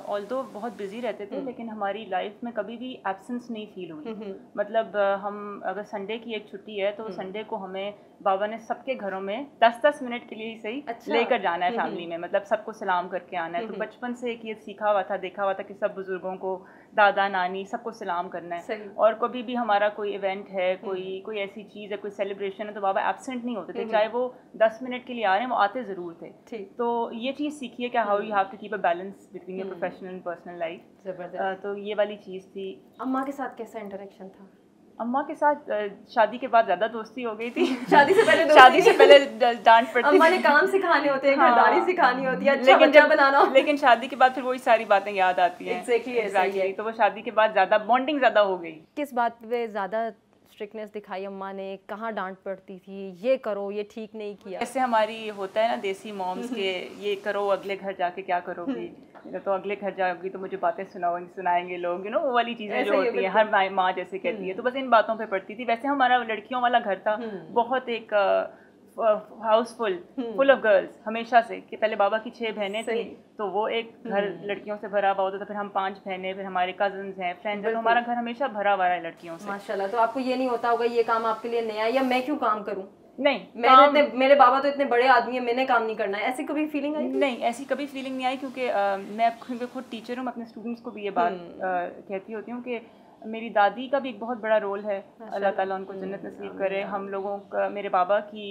ऑल्दो बहुत बिजी रहते थे, लेकिन हमारी लाइफ में कभी भी एब्सेंस नहीं फील हुई। मतलब हम अगर संडे की एक छुट्टी है तो संडे को हमें बाबा ने सबके घरों में 10-10 मिनट के लिए ही सही लेकर जाना है फैमिली में, मतलब सबको सलाम करके आना है। तो बचपन से एक ये सीखा हुआ था, देखा हुआ था कि सब बुजुर्गों को, दादा नानी सबको सलाम करना है। और कभी भी हमारा कोई इवेंट है, कोई ऐसी चीज़ है, कोई सेलिब्रेशन है, तो बाबा एब्सेंट नहीं होते थे, चाहे वो 10 मिनट के लिए आ रहे हैं, वो आते ज़रूर थे। तो ये चीज़ सीखी है कि how you have to keep a balance between your professional and personal life. तो ये वाली चीज़ थी। अम्मा के साथ कैसा इंटरेक्शन था? अम्मा के साथ शादी के बाद ज़्यादा दोस्ती हो गई थी। शादी से पहले डांट पड़ती। अम्मा ने काम सिखाने होते हैं, घरदारी सिखानी होती है, अच्छा बच्चा बनाना। लेकिन शादी के बाद फिर वही सारी बातें याद आती हैं। एग्जैक्टली। तो वो शादी के बाद ज़्यादा बॉन्डिंग ज़्यादा हो गई। किस बात पे ज़्यादा स्ट्रिक्टनेस दिखाई अम्मा ने? कहाँ डांट पड़ती थी, ये करो, ये ठीक नहीं किया? ऐसे हमारी होता है ना देसी मॉम्स के, ये करो अगले घर जाके क्या करोगी, तो अगले घर जाओगी तो मुझे बातें सुनाएंगे लोग, वो वाली चीज़ें जो होती है, हर माँ जैसे कहती है। तो बस इन बातों पे पड़ती थी। वैसे हमारा लड़कियों वाला घर था, बहुत एक हाउसफुल फुल ऑफ गर्ल्स हमेशा से, कि पहले बाबा की 6 बहनें थी, तो वो एक घर लड़कियों से भरा हुआ होता था। फिर हम 5 बहनें, फिर हमारे कजन्स हैं, फ्रेंड्स हैं, तो हमारा घर हमेशा भरा हुआ है लड़कियों से। माशाल्लाह। तो आपको ये नहीं होता होगा ये काम आपके लिए नया, या मैं क्यों काम करूं? नहीं, मेरे बाबा तो इतने बड़े आदमी है, मैंने काम नहीं करना है, ऐसी कभी फीलिंग आई? नहीं, ऐसी कभी फीलिंग नहीं आई, क्योंकि मैं खुद टीचर हूँ। अपने स्टूडेंट्स को भी ये बात कहती होती हूँ कि मेरी दादी का भी एक बहुत बड़ा रोल है, अल्लाह ताला उनको जन्नत नसीब करे। हम लोगों का, मेरे बाबा की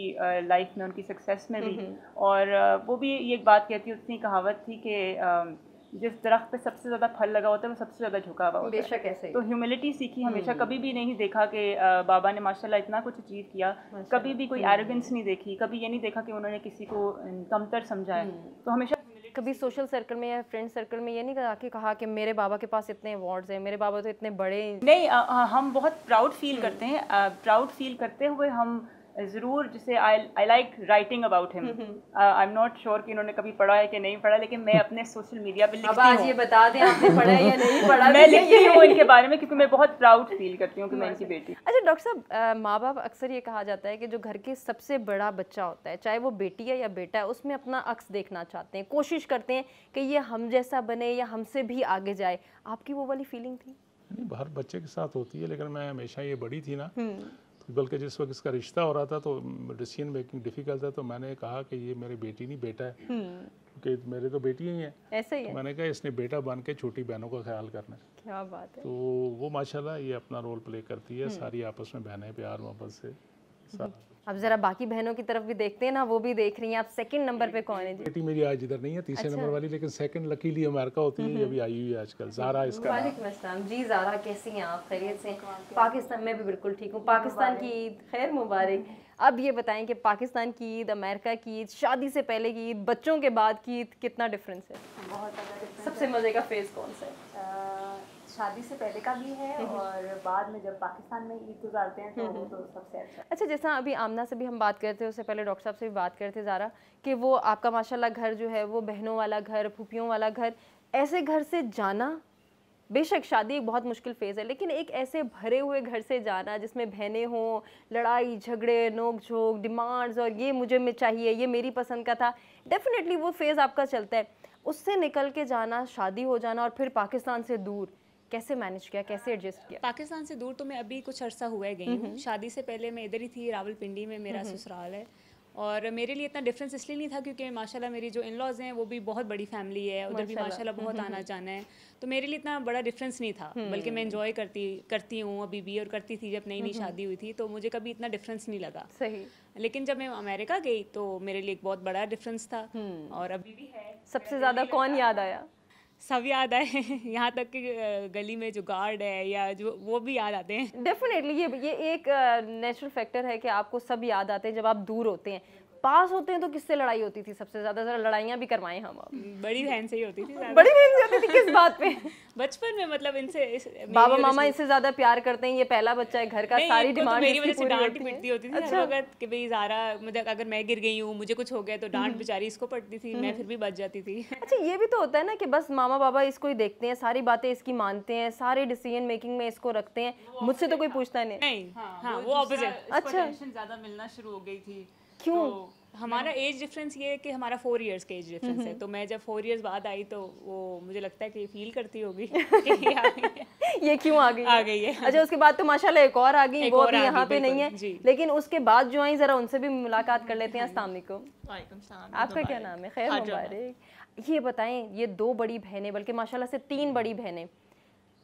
लाइफ में, उनकी सक्सेस में भी, और वो भी ये एक बात कहती होती थी, कहावत थी कि जिस दरख्त पे सबसे ज़्यादा फल लगा होता है वो सबसे ज़्यादा झुका हुआ होता है। बेशक ऐसे ही। तो ह्यूमिलिटी सीखी हमेशा। कभी भी नहीं देखा कि बाबा ने माशाल्लाह इतना कुछ अचीव किया, कभी भी कोई एरोगेंस नहीं देखी, कभी ये नहीं देखा कि उन्होंने किसी को कमतर समझा है। तो हमेशा कभी सोशल सर्कल में या फ्रेंड सर्कल में ये नहीं कहा कि मेरे बाबा के पास इतने अवार्ड्स हैं, मेरे बाबा तो इतने बड़े? नहीं, हम बहुत प्राउड फील करते हैं। प्राउड फील करते हुए हम ज़रूर, जैसे I like writing about him. I am not sure कि इन्होंने कभी पढ़ा है कि नहीं पढ़ा, लेकिन मैं अपने सोशल मीडिया पे लिखती हूँ। अब आज ये बता दें आपने पढ़ा है या नहीं पढ़ा? मैं लिखती हूँ इनके बारे में, क्योंकि मैं बहुत प्राउड फील करती हूँ कि मैं इनकी बेटी। अच्छा डॉक्टर साहब, माँ बाप अक्सर ये कहा जाता है कि जो घर के सबसे बड़ा बच्चा होता है, चाहे वो बेटी है या बेटा है, उसमें अपना अक्स देखना चाहते हैं, कोशिश करते हैं कि ये हम जैसा बने या हमसे भी आगे जाए। आपकी वो वाली फीलिंग थी? नहीं, हर बच्चे के साथ होती है, लेकिन मैं हमेशा ये बड़ी थी ना, बल्कि जिस वक्त इसका रिश्ता हो रहा था तो डिसीजन मेकिंग डिफिकल्ट था, तो मैंने कहा कि ये मेरी बेटी नहीं बेटा है, क्योंकि मेरे तो बेटी ही है। ऐसे ही है। मैंने कहा इसने बेटा बन के छोटी बहनों का ख्याल करना है। क्या बात है। तो वो माशाल्लाह ये अपना रोल प्ले करती है, सारी आपस में बहनें प्यार मोहब्बत से। अब जरा बाकी बहनों की तरफ भी देखते हैं ना, वो भी देख रही हैं। आप सेकंड नंबर पे कौन है जी? बेटी मेरी आज इधर नहीं है, तीसरे नंबर वाली, लेकिन सेकंड लकीली अमेरिका होती है, ये भी आई हुई है आजकल, ज़ारा इसका। वालेकुम अस्सलाम जी। ज़ारा कैसी हैं आप? खैरियत से? पाकिस्तान में भी बिल्कुल ठीक हूँ। पाकिस्तान की ईद खैर मुबारक। अब ये बताएं कि पाकिस्तान की ईद, अमेरिका की ईद, शादी से पहले की ईद, बच्चों के बाद की ईद, कितना डिफरेंस है? बहुत ज़्यादा डिफरेंस। सबसे मज़े का फेज़ कौन सा है? शादी से पहले का भी है, और बाद में जब पाकिस्तान में ईद गुजारते हैं तो वो तो सबसे अच्छा, जैसा अभी आमना से भी हम बात करते हैं, उससे पहले डॉक्टर साहब से भी बात करते ज़ारा, कि वो आपका माशाल्लाह घर जो है वो बहनों वाला घर, फूफियों वाला घर, ऐसे घर से जाना, बेशक शादी एक बहुत मुश्किल फेज़ है, लेकिन एक ऐसे भरे हुए घर से जाना जिसमें बहनें हों, लड़ाई झगड़े, नोक झोंक, डिमांड्स, और ये मुझे में चाहिए, ये मेरी पसंद का था, डेफिनेटली वो फेज़ आपका चलता है। उससे निकल के जाना, शादी हो जाना, और फिर पाकिस्तान से दूर, कैसे मैनेज किया, कैसे एडजस्ट किया? पाकिस्तान से दूर तो मैं अभी कुछ अर्सा हुआ है गई हूँ। शादी से पहले मैं इधर ही थी, रावलपिंडी में मेरा ससुराल है, और मेरे लिए इतना डिफरेंस इसलिए नहीं था क्योंकि माशाल्लाह मेरी जो इन लॉज हैं वो भी बहुत बड़ी फैमिली है, उधर भी माशाल्लाह बहुत आना जाना है, तो मेरे लिए इतना बड़ा डिफरेंस नहीं था, बल्कि मैं एंजॉय करती हूँ अभी भी, और करती थी जब नई नई शादी हुई थी, तो मुझे कभी इतना डिफरेंस नहीं लगा। सही। लेकिन जब मैं अमेरिका गई तो मेरे लिए एक बहुत बड़ा डिफरेंस था, और अभी भी है। सबसे ज़्यादा कौन याद आया? सब याद आए, यहाँ तक कि गली में जो गार्ड है या जो, वो भी याद आते हैं। डेफिनेटली ये एक नेचुरल फैक्टर है कि आपको सब याद आते हैं जब आप दूर होते हैं। पास होते हैं तो किससे लड़ाई होती थी सबसे ज्यादा? जरा लड़ाइयाँ भी करवाएं हम। अब बड़ी बहन से ही होती थी। बड़ी बहन से होती थी? किस बात पे? बचपन में, मतलब इनसे बाबा मामा इससे ज्यादा प्यार करते हैं, ये पहला बच्चा है घर का, सारी डिमांड मेरी वजह से डांट पिटती होती थी अच्छा। हर वक्त कि भाई ज़ारा, मतलब अगर मैं गिर गई हूँ, मुझे कुछ हो गया तो डांट बेचारी इसको पड़ती थी, मैं फिर भी बच जाती थी। अच्छा, ये भी तो होता है ना कि बस मामा बाबा इसको ही देखते हैं, सारी बातें इसकी मानते हैं, सारे डिसीजन मेकिंग में इसको रखते हैं, मुझसे तो कोई पूछता नहीं। हाँ, वो ऑपोजिट। अच्छा, टेंशन ज़्यादा मिलना शुरू हो गई थी क्यों? तो हमारा एज डिफरेंस ये है कि हमारा 4 इयर्स का एज डिफरेंस है, तो मैं जब 4 इयर्स बाद आई तो वो मुझे लगता है कि फील करती होगी कि ये आ गई है। ये क्यों आ गई? आ गई है। अच्छा, उसके बाद तो माशाल्लाह एक और आ गई, एक वो और अभी आ यहाँ गई, पे नहीं है, बिल्कुल, जी। लेकिन उसके बाद जो आई जरा उनसे भी मुलाकात कर लेते हैं। अस्सलाम वालेकुम। वालेकुम सलाम। आपका क्या नाम है? खैर मुबारक। ये बताएं, ये 2 बड़ी बहनें, बल्कि माशाल्लाह से 3 बड़ी बहनें,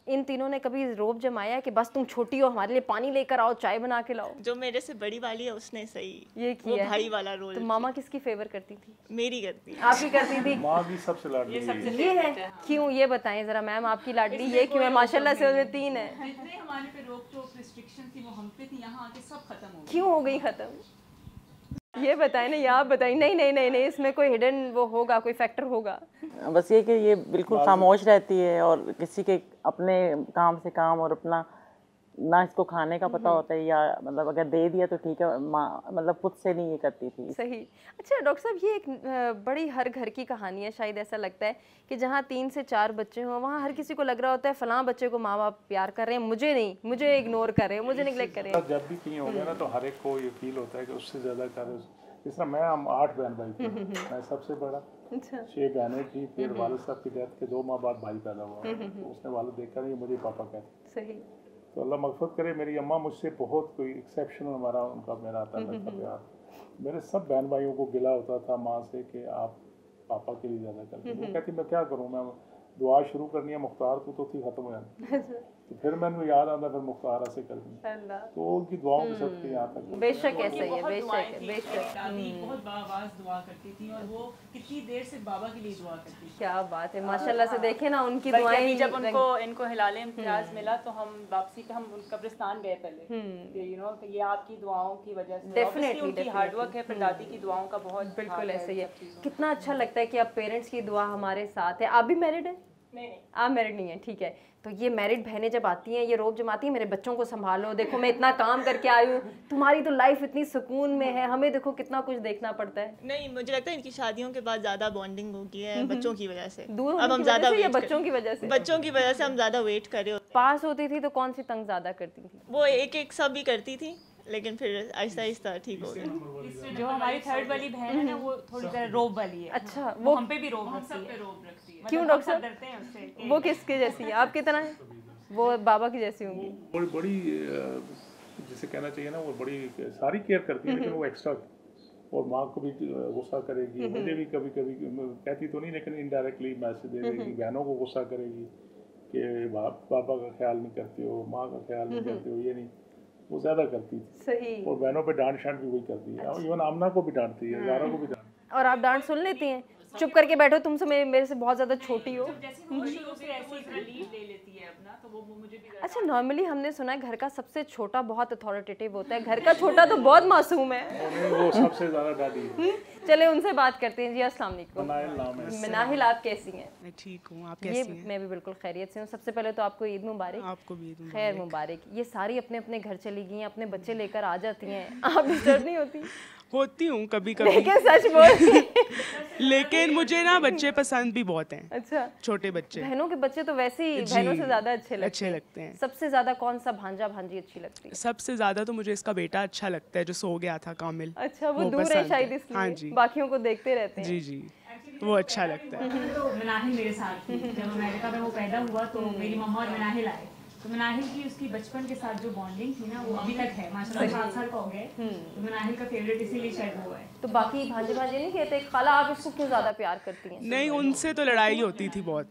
इन तीनों ने कभी रोब जमाया कि बस तुम छोटी हो, हमारे लिए पानी लेकर आओ, चाय बना के लाओ? जो मेरे से बड़ी वाली है उसने सही ये वो किया है। भाई वाला रोल तो मामा किसकी फेवर करती थी? मेरी करती है। आपकी करती थी? माँ भी सबसे लाडली है। ये है क्यों? ये बताएं जरा मैम, आपकी लाडली ये क्यों है? माशाल्लाह से उसमें 3 है। जितने हमारे पे रोक टोक रिस्ट्रिक्शन थी वो हम पे थी, यहाँ आके सब खत्म हो गई। क्यों हो गई खत्म? ये बताएं ना, या आप बताएं। नहीं नहीं नहीं नहीं, इसमें कोई हिडन वो होगा, कोई फैक्टर होगा। बस ये कि ये बिल्कुल खामोश रहती है और किसी के अपने काम से काम और अपना ना इसको खाने का पता होता है, या मतलब अगर दे दिया तो ठीक है, मतलब खुद से नहीं ये करती थी। सही। अच्छा डॉक्टर साहब, ये एक बड़ी हर घर की कहानी है, शायद ऐसा लगता है कि जहाँ 3 से 4 बच्चे हों वहाँ हर किसी को लग रहा होता है फलां बच्चे को माँ बाप प्यार कर रहे हैं, मुझे नहीं, मुझे इग्नोर कर रहे हैं, मुझे निगलेक्ट कर रहे हैं। जब भी कहीं हो गया ना तो हर एक को ये फील होता है कि उससे ज़्यादा कर। जिस तरह हम 8 बहन भाई थे, मैं सबसे बड़ा। 6 बहनें थी, फिर वालिद साहब की डेथ के 2 माह बाद भाई पैदा हुआ, तो उसने वालिद देखा नहीं, मुझे पापा कहते। सही। तो अल्लाह मग़फ़िरत करे, मेरी अम्मा मुझसे बहुत कोई एक्सेप्शनल हमारा उनका मेरा ताल्लुक़ था प्यार। मेरे सब बहन भाइयों को गिला होता था माँ से कि आप पापा के लिए ज़्यादा करते। वो कहती मैं क्या करूँ, मैं दुआ शुरू करनी है मुख्तार तो थी ख़त्म हो जाती, तो फिर मैंने याद आता फिर मुख्तार से कर दी, तो उनकी दुआओं के साथ यहाँ तक। बेशक ऐसा ही है, बेशक बेशक। दादी बहुत बावाज़ दुआ करती थी और वो कितनी देर से बाबा के लिए दुआ करती थी। क्या बात है, माशाल्लाह से देखें ना उनकी बल्कि दुआएं। अभी जब इनको हिलाले इम्तियाज मिला तो हम वापसी पे हम कब्रिस्तान गए पहले, यू नो ये आपकी दुआओं की वजह से, डेफिनेटली उनकी हार्डवर्क है, परदादी की दुआओं का बहुत बिल्कुल ऐसे ही है। कितना अच्छा लगता है कि अब पेरेंट्स की दुआ हमारे साथ है। आप भी मैरिड है? नहीं आप मैरिड नहीं है, ठीक है। तो ये मैरिड बहनें जब आती हैं, ये रोब जमाती हैं मेरे बच्चों को संभालो, देखो मैं इतना काम करके आई हूँ, तुम्हारी तो लाइफ इतनी सुकून में है, हमें देखो कितना कुछ देखना पड़ता है। नहीं, मुझे लगता है इनकी शादियों के बाद ज़्यादा बॉन्डिंग हो गई है बच्चों की वजह से। दूर अब होने हम की ज़्यादा वजह से या वेट बच्चों की वजह से? बच्चों की वजह से हम ज़्यादा वेट कर रहे होते। पास होती थी तो कौन सी तंग ज़्यादा करती थी? वो एक सब ही करती थी, लेकिन फिर आहिस्ता आहिस्ता ठीक हो गया। जो हमारी 3rd वाली बहन है ना वो थोड़ी तरह रोब वाली है। अच्छा, वो हम पे भी रोब रखती सब पे है। रोक रखती है। क्यों डॉक्टर साहब? डरते हैं उससे कि वो किसके जैसी है? आप कितना है? वो बाबा की जैसी होंगी। बड़ी बड़ी जिसे कहना चाहिए ना, वो बड़ी सारी केयर करती है, लेकिन वो एक्स्ट्रा। और माँ को भी गुस्सा करेगी, मुझे भी कभी कभी कहती तो नहीं, लेकिन इनडायरेक्टली मैसेज दे देगी, बहनों को गुस्सा करेगी कि पापा का ख्याल नहीं करते हो, माँ का ख्याल नहीं करते हो, ये नहीं, वो ज़्यादा करती थी। सही। और बहनों पे डांट शांट भी वही करती है, इवन आमना को भी डांटती है, ज़ारा को भी डांटती है। और आप डांट सुन लेती हैं? चुप करके बैठो, तुमसे मेरे से बहुत ज़्यादा छोटी हो। जैसे वो शुरू से ऐसे ही लीड ले लेती है अपना, तो वो मुझे भी अच्छा, नॉर्मली हमने सुना है घर का सबसे छोटा बहुत अथॉरिटेटिव होता है, घर का छोटा तो बहुत मासूम है। वो सबसे ज़्यादा डांटी है। चले उनसे बात करते हैं। जी अस्सलाम वालेकुम। मनाइल नाम है। मनाहिल, आप कैसी हैं? मैं ठीक हूँ, आप ये कैसी हैं? मैं भी बिल्कुल खैरियत से हूँ। सबसे पहले तो आपको ईद मुबारक। आपको भी ईद मुबारक। खैर मुबारक। ये सारी अपने अपने घर चली गई हैं, अपने बच्चे लेकर आ जाती हैं, आप डिस्टर्ब नहीं होती? होती हूँ कभी कभी, लेकिन सच बोल। लेकिन मुझे ना बच्चे पसंद भी बहुत हैं। अच्छा, छोटे बच्चे। बहनों के बच्चे तो वैसे ही जी, बहनों से ज्यादा अच्छे अच्छे लगते हैं। सबसे ज्यादा कौन सा भांजा भांजी अच्छी लगती है? सबसे ज्यादा तो मुझे इसका बेटा अच्छा लगता है जो सो गया था, कामिल। अच्छा, वो दूर है पसंद शायद इसलिए। हाँ जी, बाकियों को देखते रहते हैं। जी जी, वो अच्छा लगता है। तो मनाहिल मेरे साथ थी जब अमेरिका में वो पैदा हुआ, तो मेरी मम्मा और मनाहिल आए, तो मनाहिल की उसकी बचपन के साथ जो बॉन्डिंग थी ना वो अभी तक है माशाल्लाह। 7 साल का हो गए, तो मनाहिल का फेवरेट इसीलिए शायद वो है। तो बाकी भांजे भांजे नहीं कहते खाला आप इसको क्यों ज्यादा प्यार करती हैं? नहीं, उनसे तो लड़ाई होती थी बहुत,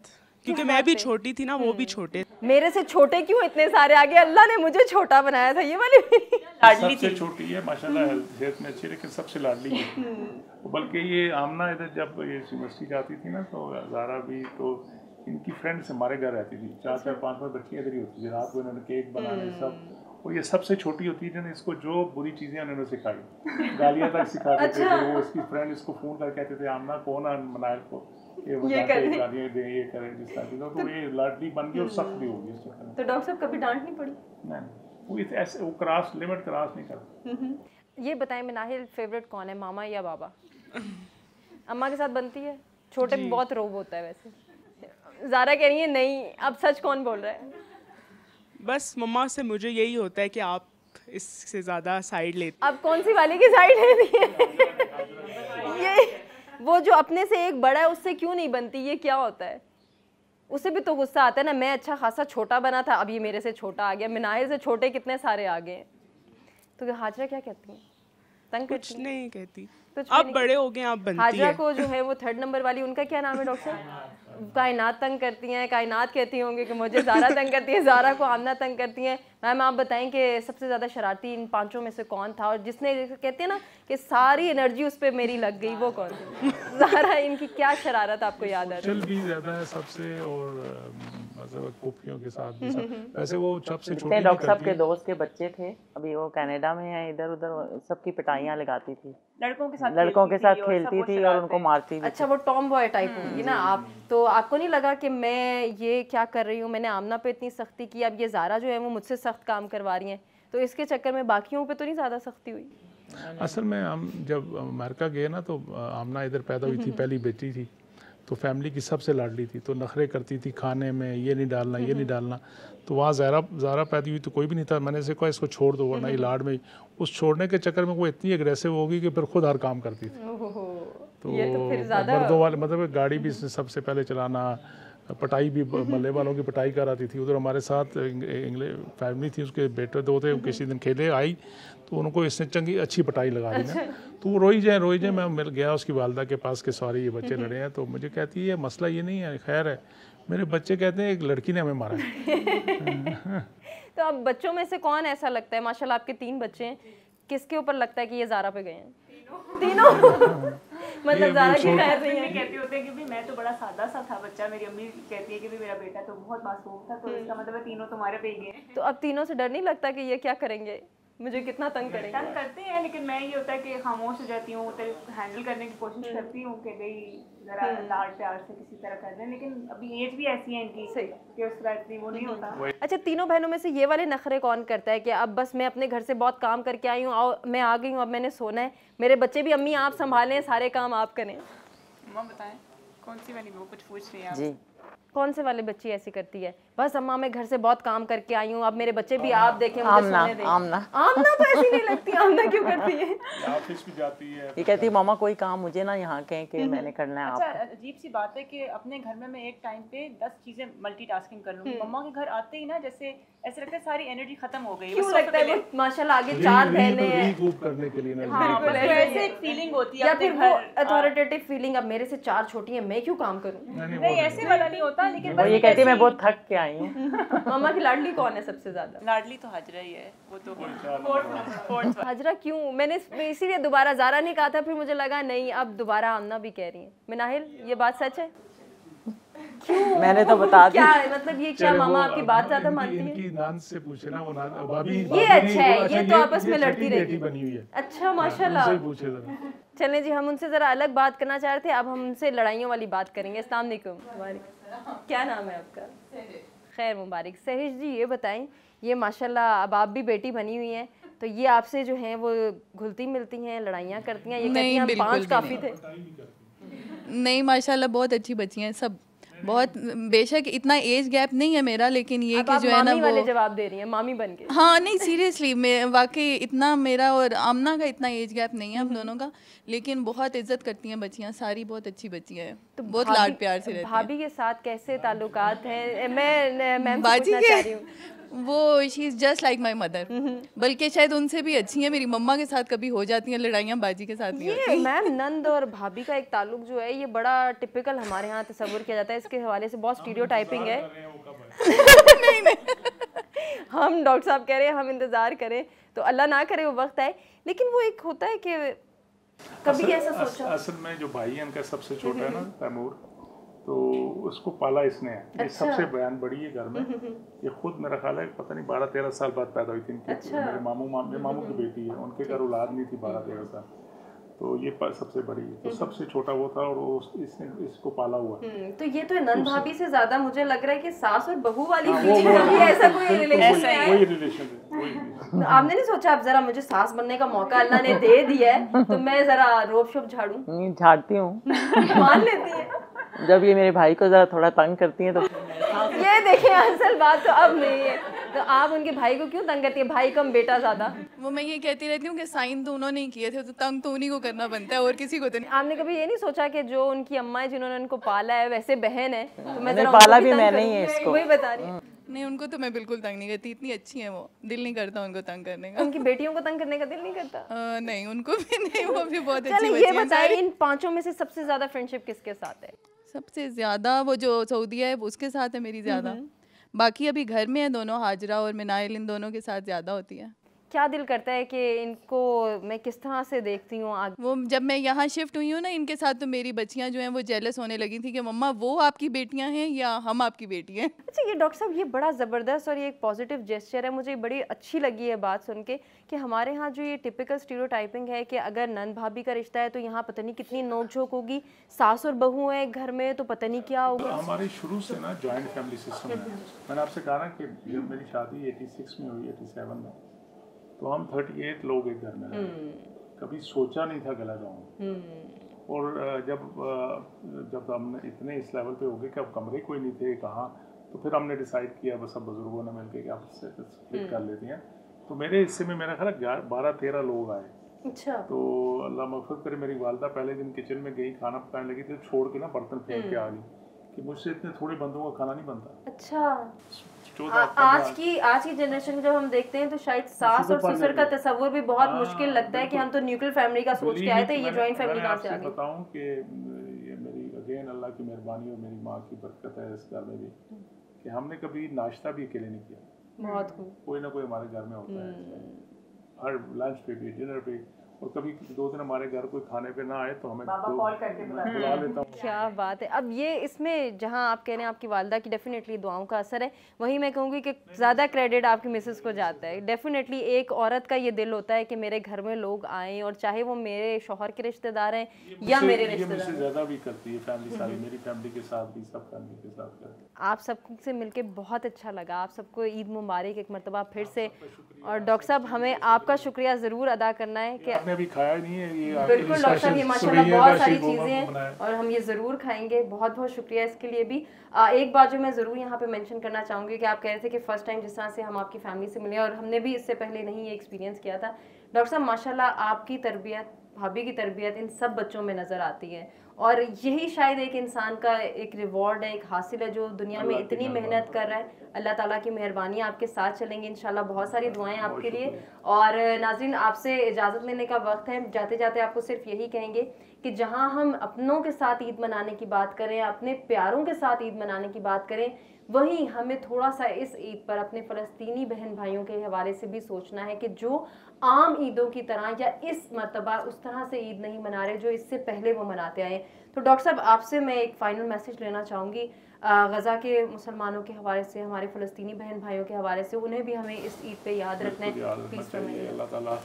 क्योंकि मैं भी छोटी थी ना, वो भी छोटे। मेरे से छोटे क्यों इतने सारे आगे? अल्लाह ने मुझे छोटा बनाया था, ये वाली लाडली सबसे छोटी है माशाल्लाह, सेहत में अच्छी, लेकिन सबसे लाडली है। बल्कि ये आमना इधर जब ये यूनिवर्सिटी जाती थी ना, तो ज़ारा भी, तो इनकी फ्रेंड्स हमारे घर रहती थी, 4-4, 5-5 बच्चियाँ इधर ही होती थी, रात को इन्होंने केक बनाने सब। और ये सबसे छोटी होती है, इसको जो बुरी चीज़ें उन्होंने सिखाई, गालियाँ तक सिखाते थे। वो इसकी फ्रेंड इसको फ़ोन कर कहते थे आमना कौन है मनाइल को ये गालियाँ दे, ये करे, जिस तरह की। तो ये लाडली बन गई और सख्त भी हो गई इस चक्कर। तो डॉक्टर साहब कभी डांट नहीं पड़ी? नहीं, वो ऐसे वो क्रॉस लिमिट क्रॉस नहीं करता। ये बताएं मनाहिल, फेवरेट कौन है, मामा या बाबा? अम्मा के साथ बनती है? छोटे में बहुत रोब होता है वैसे। ज़ारा कह रही है नहीं, अब सच कौन बोल रहा है? बस मम्मा से मुझे यही होता है कि आप इससे ज़्यादा साइड लेती। अब कौन सी वाली की साइड लेती है? ये वो जो अपने से एक बड़ा है उससे क्यों नहीं बनती, ये क्या होता है? उसे भी तो गुस्सा आता है ना, मैं अच्छा खासा छोटा बना था, अब ये मेरे से छोटा आ गया, मिनाहिल से छोटे कितने सारे आ गए। तो हाजरा क्या कहती है? तंग कुछ नहीं कहती, कुछ आप बड़े हो गए, आप बनती हाजरा है। को जो है वो 3rd नंबर वाली, उनका क्या नाम है डॉक्टर साहब? कायनात तंग करती हैं, कायनात कहती होंगी कि मुझे ज़ारा तंग करती है, ज़ारा को आमना तंग करती हैं। मैम आप बताएं कि सबसे ज़्यादा शरारती इन 5 में से कौन था, और जिसने कहते हैं ना कि सारी एनर्जी उस पर मेरी लग गई, वो कौन थी? ज़ारा, इनकी क्या शरारत आपको याद आ रही है? चल भी ज़्यादा है सबसे, और मतलब कुफियों के साथ भी वैसे वो सबसे छोटी डॉक्टर साहब के दोस्त के बच्चे थे, अभी वो कनाडा में हैं, इधर उधर सबकी पिटाइयाँ लगाती थी, लड़कों के साथ खेलती थी और उनको मारती भी। अच्छा, वो टॉम बॉय टाइप होगी ना आप, तो आपको नहीं लगा कि मैं ये क्या कर रही हूँ, मैंने आमना पे इतनी सख्ती की, अब ये ज़ारा जो है वो मुझसे सख्त काम करवा रही हैं, तो इसके चक्कर में बाकियों पे तो नहीं ज़्यादा सख्ती हुई? असल में हम जब अमेरिका गए ना तो आमना इधर पैदा हुई थी, पहली बेटी थी, तो फैमिली की सबसे लाडली थी, तो नखरे करती थी खाने में, ये नहीं डालना ये नहीं डालना। तो वहाँ ज़ारा पैदा हुई तो कोई भी नहीं था, मैंने से कहा इसको छोड़ दो वरना ये लाड में, उस छोड़ने के चक्कर में वो इतनी एग्रेसिव होगी कि फिर खुद हर काम करती थी। तो मर्दों वाले मतलब गाड़ी भी सबसे पहले चलाना, पटाई भी मल्ले वालों की पटाई कराती थी। उधर हमारे साथ इंग्लिश फैमिली थी, उसके बेटे 2 थे, किसी दिन खेले आई तो उनको इसने चंगी अच्छी पटाई लगा दी ना, तो वो रोई जाए। मैं मिल गया उसकी वालदा के पास कि सॉरी ये बच्चे लड़े हैं, तो मुझे कहती है ये मसला ये नहीं है, खैर है। मेरे बच्चे कहते हैं एक लड़की ने हमें मारा है। तो अब बच्चों में से कौन ऐसा लगता है, माशाल्लाह आपके 3 बच्चे हैं, किसके ऊपर लगता है कि ये ज़ारा पे गए हैं? तीनों मतलब ज़ारा की खैर नहीं है। कहते होते हैं कि भाई मैं तो बड़ा सादा सा था बच्चा, मेरी अम्मी कहती है कि भाई मेरा बेटा तो बहुत मासूम था, तो इसका मतलब है तीनों तुम्हारे पे ही गए। तो अब तीनों से डर नहीं लगता कि ये क्या करेंगे, मुझे कितना तंग करेंगे? तंग करते हैं, लेकिन मैं ये होता है कि खामोश हो जाती हूँ, तो हैंडल करने की कोशिश करती हूँ कि भाई जरा लाड प्यार से किसी तरह कर दें, लेकिन अभी एज भी ऐसी है इनकी कि उस तरह इतनी वो नहीं होता। अच्छा, तीनों बहनों में से ये वाले नखरे कौन करता है कि अब बस मैं अपने घर से बहुत काम करके आई हूँ, मैं आ गई हूँ, अब मैंने सोना है, मेरे बच्चे भी अम्मी आप संभालें, सारे काम आप करें? अम्मा बताएं कौन सी वाली, वो कुछ पूछ रही है जी, कौन से वाले बच्ची ऐसी करती है, बस अम्मा मैं घर से बहुत काम करके आई हूँ, अब मेरे बच्चे भी आप देखें, मुझे सोने दें? आमना तो ऐसी नहीं लगती, आमना क्यों करती है? ऑफिस भी जाती है, ये कहती है मामा कोई काम मुझे ना यहाँ कहें कि मैंने करना है। अच्छा, अजीब सी बात है कि अपने घर में मैं एक टाइम पे 10 चीजें मल्टीटास्किंग कर लूंगी, मम्मा के घर आते ही ना जैसे ऐसे लगता है सारी एनर्जी खत्म हो गई। क्यों लगता है? वो माशाल्लाह आगे 4 बहनें हैं, रीकूप करने के लिए ना, बिल्कुल ऐसे एक फीलिंग होती है, या फिर वो अथॉरिटेटिव फीलिंग, अब मेरे से 4 छोटी हैं, मैं क्यों काम करूं? नहीं ऐसे वाला नहीं होता, लेकिन ये कहती है मैं बहुत थक के आई हूँ। मम्मा की लाडली कौन है सबसे ज्यादा? लाडली तो हाजरा ही है, वो तो फोर्थ। हाजरा क्यों? मैंने इसीलिए दोबारा ज़ारा नहीं कहा था, फिर मुझे लगा नहीं अब दोबारा आमना भी कह रही है। मिनाहिल, ये बात सच है? क्यों? मैंने तो बता दी। क्या है मतलब, ये क्या मामा आपकी बात ज्यादा मानती है? इनकी नान से पूछे ना, वो भाभी ये अच्छा है, ये तो आपस में लड़ती रहती बनी हुई है। अच्छा माशाल्लाह। पूछे जरा। चलें जी, हम उनसे ज़रा अलग बात करना चाह रहे थे, अब हम उनसे लड़ाइयों वाली बात करेंगे। अस्सलाम वालेकुम, क्या नाम है आपका? खैर मुबारक। सहरिश जी ये बताएं, ये माशाल्लाह अब आप भी बेटी बनी हुई हैं, तो ये आपसे जो हैं वो घुलती मिलती हैं, लड़ाइयाँ करती हैं? ये कहती हैं हम 5 काफ़ी थे। नहीं माशाल्लाह बहुत अच्छी बच्ची हैं सब, बहुत, बेशक इतना एज गैप नहीं है मेरा, लेकिन ये कि जो है ना वो वाले जवाब दे रही हैं, मामी बन के। हाँ नहीं सीरियसली, मैं वाकई इतना मेरा और आमना का इतना एज गैप नहीं है हम दोनों का, लेकिन बहुत इज्जत करती हैं बच्चियाँ, सारी बहुत अच्छी बच्चियाँ हैं, तो बहुत लाड प्यार से रहती हैं। भाभी के साथ कैसे ताल्लुकात हैं? मैं मैम से पूछना चाह रही हूँ। वो she is just like my mother, बल्कि शायद उनसे भी अच्छी है। मेरी मम्मा के साथ कभी हो जाती हैं लड़ाइयाँ, बाजी के साथ नहीं होती। मैम नंद और भाभी का एक ताल्लुक जो है ये बड़ा टिपिकल हमारे यहाँ तस्वुर किया जाता है, इसके हवाले से बहुत स्टीरियोटाइपिंग है। नहीं हम डॉक्टर साहब कह रहे हैं हम इंतज़ार करें, तो अल्लाह ना करे वो वक्त आए, लेकिन वो एक होता है कि कभी ऐसा सोचा। असल में जो भाई है इनका सबसे छोटा है ना तैमूर, तो उसको पाला इसने है। ये सबसे बयान बड़ी है घर में, ये खुद मेरा ख्याल है पता नहीं 12-13 साल बाद पैदा हुई थी इनकी। मेरे मामू की बेटी है, उनके घर औलाद नहीं थी 12-13 साल, तो ये सबसे बड़ी है। तो सबसे छोटा वो था और इसने इसको पाला हुआ। तो ये तो नंद भाभी से ज्यादा मुझे लग रहा है कि सास और बहू वाली फीलिंग है, ऐसा कोई रिलेशन है? वही रिलेशन है। आपने नहीं सोचा अब जरा मुझे सास बनने का मौका अल्लाह ने दे दिया है, तो मैं जरा रोब शोब झाड़ूं? झाड़ती हूँ। मान लेती है जब ये मेरे भाई को जरा थोड़ा तंग करती हैं तो ये देखिए असल बात तो अब नहीं है, तो आप उनके भाई को क्यों तंग करती है? भाई कम बेटा ज्यादा? वो मैं ये कहती रहती हूँ कि साइन तो उन्होंने ही किए थे, तो तंग तो उन्हीं को करना बनता है और किसी को तो नहीं। आपने कभी ये नहीं सोचा कि जो उनकी अम्मा है जिन्होंने उनको पाला है वैसे बहन है, तो मैं नहीं, जरा पाला उनको भी तंग मैंने ही करूं? है इसको। वही बता रही हूँ। नहीं, उनको तो मैं बिल्कुल तंग नहीं करती, इतनी अच्छी है वो, दिल नहीं करता उनको तंग करने का। उनकी बेटियों को तंग करने का दिल नहीं करता? नहीं, उनको भी नहीं, वो भी बहुत अच्छी चलिए बच्ची ये हैं बताइए, सारी। इन पांचों में से सबसे ज्यादा फ्रेंडशिप किसके साथ है? सबसे ज्यादा वो जो सऊदीया है उसके साथ है मेरी ज्यादा। बाकी अभी घर में है दोनों, हाजरा और मिनाइल, इन दोनों के साथ ज्यादा होती है। क्या दिल करता है कि इनको मैं किस तरह से देखती हूँ आगे? वो जब मैं यहाँ शिफ्ट हुई हूँ ना इनके साथ, तो मेरी बच्चियाँ जो हैं वो जेलस होने लगी थी कि मम्मा वो आपकी बेटियाँ हैं या हम आपकी बेटी हैं। अच्छा, ये डॉक्टर साहब, ये बड़ा ज़बरदस्त और ये एक पॉजिटिव जेस्चर है, मुझे बड़ी अच्छी लगी है बात सुन के कि हमारे यहाँ जो ये टिपिकल स्टीरियोटाइपिंग है कि अगर नंद भाभी का रिश्ता है तो यहाँ पता नहीं कितनी नोक-झोंक होगी, सास और बहू है घर में तो पता नहीं क्या होगा। हमारी शुरू से ना जॉइंट फैमिली सिस्टम है। मैंने आपसे कहा ना कि जब मेरी शादी 86 में हुई, 87 में, तो हम 38 लोग एक घर में रहे। कभी सोचा नहीं था गलत आऊँ। और जब हम इतने इस लेवल पे हो गए कि अब कमरे कोई नहीं थे कहाँ, तो फिर हमने डिसाइड किया बस अब बुजुर्गों ने मिलकर कि आप स्प्लिट कर लेते हैं। तो मेरे हिस्से में मेरा ख्याल 12-13 लोग आए। अच्छा। तो अल्लाह मग़फ़िरत करे, मेरी वालदा पहले दिन किचन में गई, खाना पकाने लगी, तो छोड़ के ना बर्तन फेंक के आ गई कि मुझसे इतने थोड़े बंदों का खाना नहीं बनता। अच्छा। आज की जनरेशन में जब हम देखते हैं तो शायद सास और ससुर का तस्वुर भी बहुत मुश्किल लगता है कि हम तो न्यूक्लियर फैमिली का सोच के आए थे, ये जॉइंट फैमिली कहाँ से आ गई? बताऊं कि ये मेरी अगेन अल्लाह की मेहरबानी और मेरी माँ की बरकत है इस घर में भी कि हमने कभी नाश्ता भी अकेले नहीं किया। बहुत कोई ना कोई हमारे घर में होता है, हर लंच पे भी, डिनर पे, और कभी 2 दिन हमारे घर कोई खाने पे ना आए तो हमें कॉल करके बुला लेता हूँ। क्या बात है। अब ये इसमें जहाँ आप कह रहे हैं आपकी वालदा की डेफिनेटली दुआओं का असर है, वहीं मैं कहूँगी कि ज़्यादा क्रेडिट आपकी मिसेस को जाता है। डेफिनेटली एक औरत का ये दिल होता है कि मेरे घर में लोग आएँ, और चाहे वो मेरे शौहर के रिश्तेदार हैं या मेरे रिश्तेदार। मुझसे ज़्यादा भी करती है फैमिली सारी, मेरी फैमिली के साथ भी, सब फैमिली के साथ करती है। आप सबसे मिलके बहुत अच्छा लगा। आप सबको ईद मुबारक एक मरतबा फिर से। और डॉक्टर साहब, हमें आपका शुक्रिया ज़रूर अदा करना है कि आपने अभी खाया नहीं है ये। बिल्कुल डॉक्टर साहब, ये माशाल्लाह बहुत सारी चीज़ें हैं और हम ये ज़रूर खाएंगे। बहुत बहुत शुक्रिया इसके लिए भी। एक बात जो मैं ज़रूर यहाँ पे मेंशन करना चाहूँगी कि आप कह रहे थे कि फ़र्स्ट टाइम जिस तरह से हम आपकी फैमिली से मिले, और हमने भी इससे पहले नहीं ये एक्सपीरियंस किया था। डॉक्टर साहब माशाल्लाह आपकी तरबियत, भाभी की तरबियत इन सब बच्चों में नज़र आती है, और यही शायद एक इंसान का एक रिवॉर्ड है, एक हासिल है जो दुनिया में इतनी मेहनत कर रहा है। अल्लाह ताला की मेहरबानी आपके साथ चलेंगी इंशाल्लाह। बहुत सारी दुआएं आपके लिए। और नाज़रीन, आपसे इजाज़त लेने का वक्त है। जाते जाते आपको सिर्फ यही कहेंगे कि जहां हम अपनों के साथ ईद मनाने की बात करें, अपने प्यारों के साथ ईद मनाने की बात करें, वहीं हमें थोड़ा सा इस ईद पर अपने फ़लस्तीनी बहन भाइयों के हवाले से भी सोचना है कि जो आम ईदों की तरह या इस मरतबा उस तरह से ईद नहीं मना रहे जो इससे पहले वो मनाते आए। तो डॉक्टर साहब, आपसे मैं एक फ़ाइनल मैसेज लेना चाहूँगी गज़ा के मुसलमानों के हवाले से, हमारे फ़लस्तीनी बहन भाइयों के हवाले से। उन्हें भी हमें इस ईद पे याद रखना है। प्लीज़ फरमाइए। अल्लाह ताला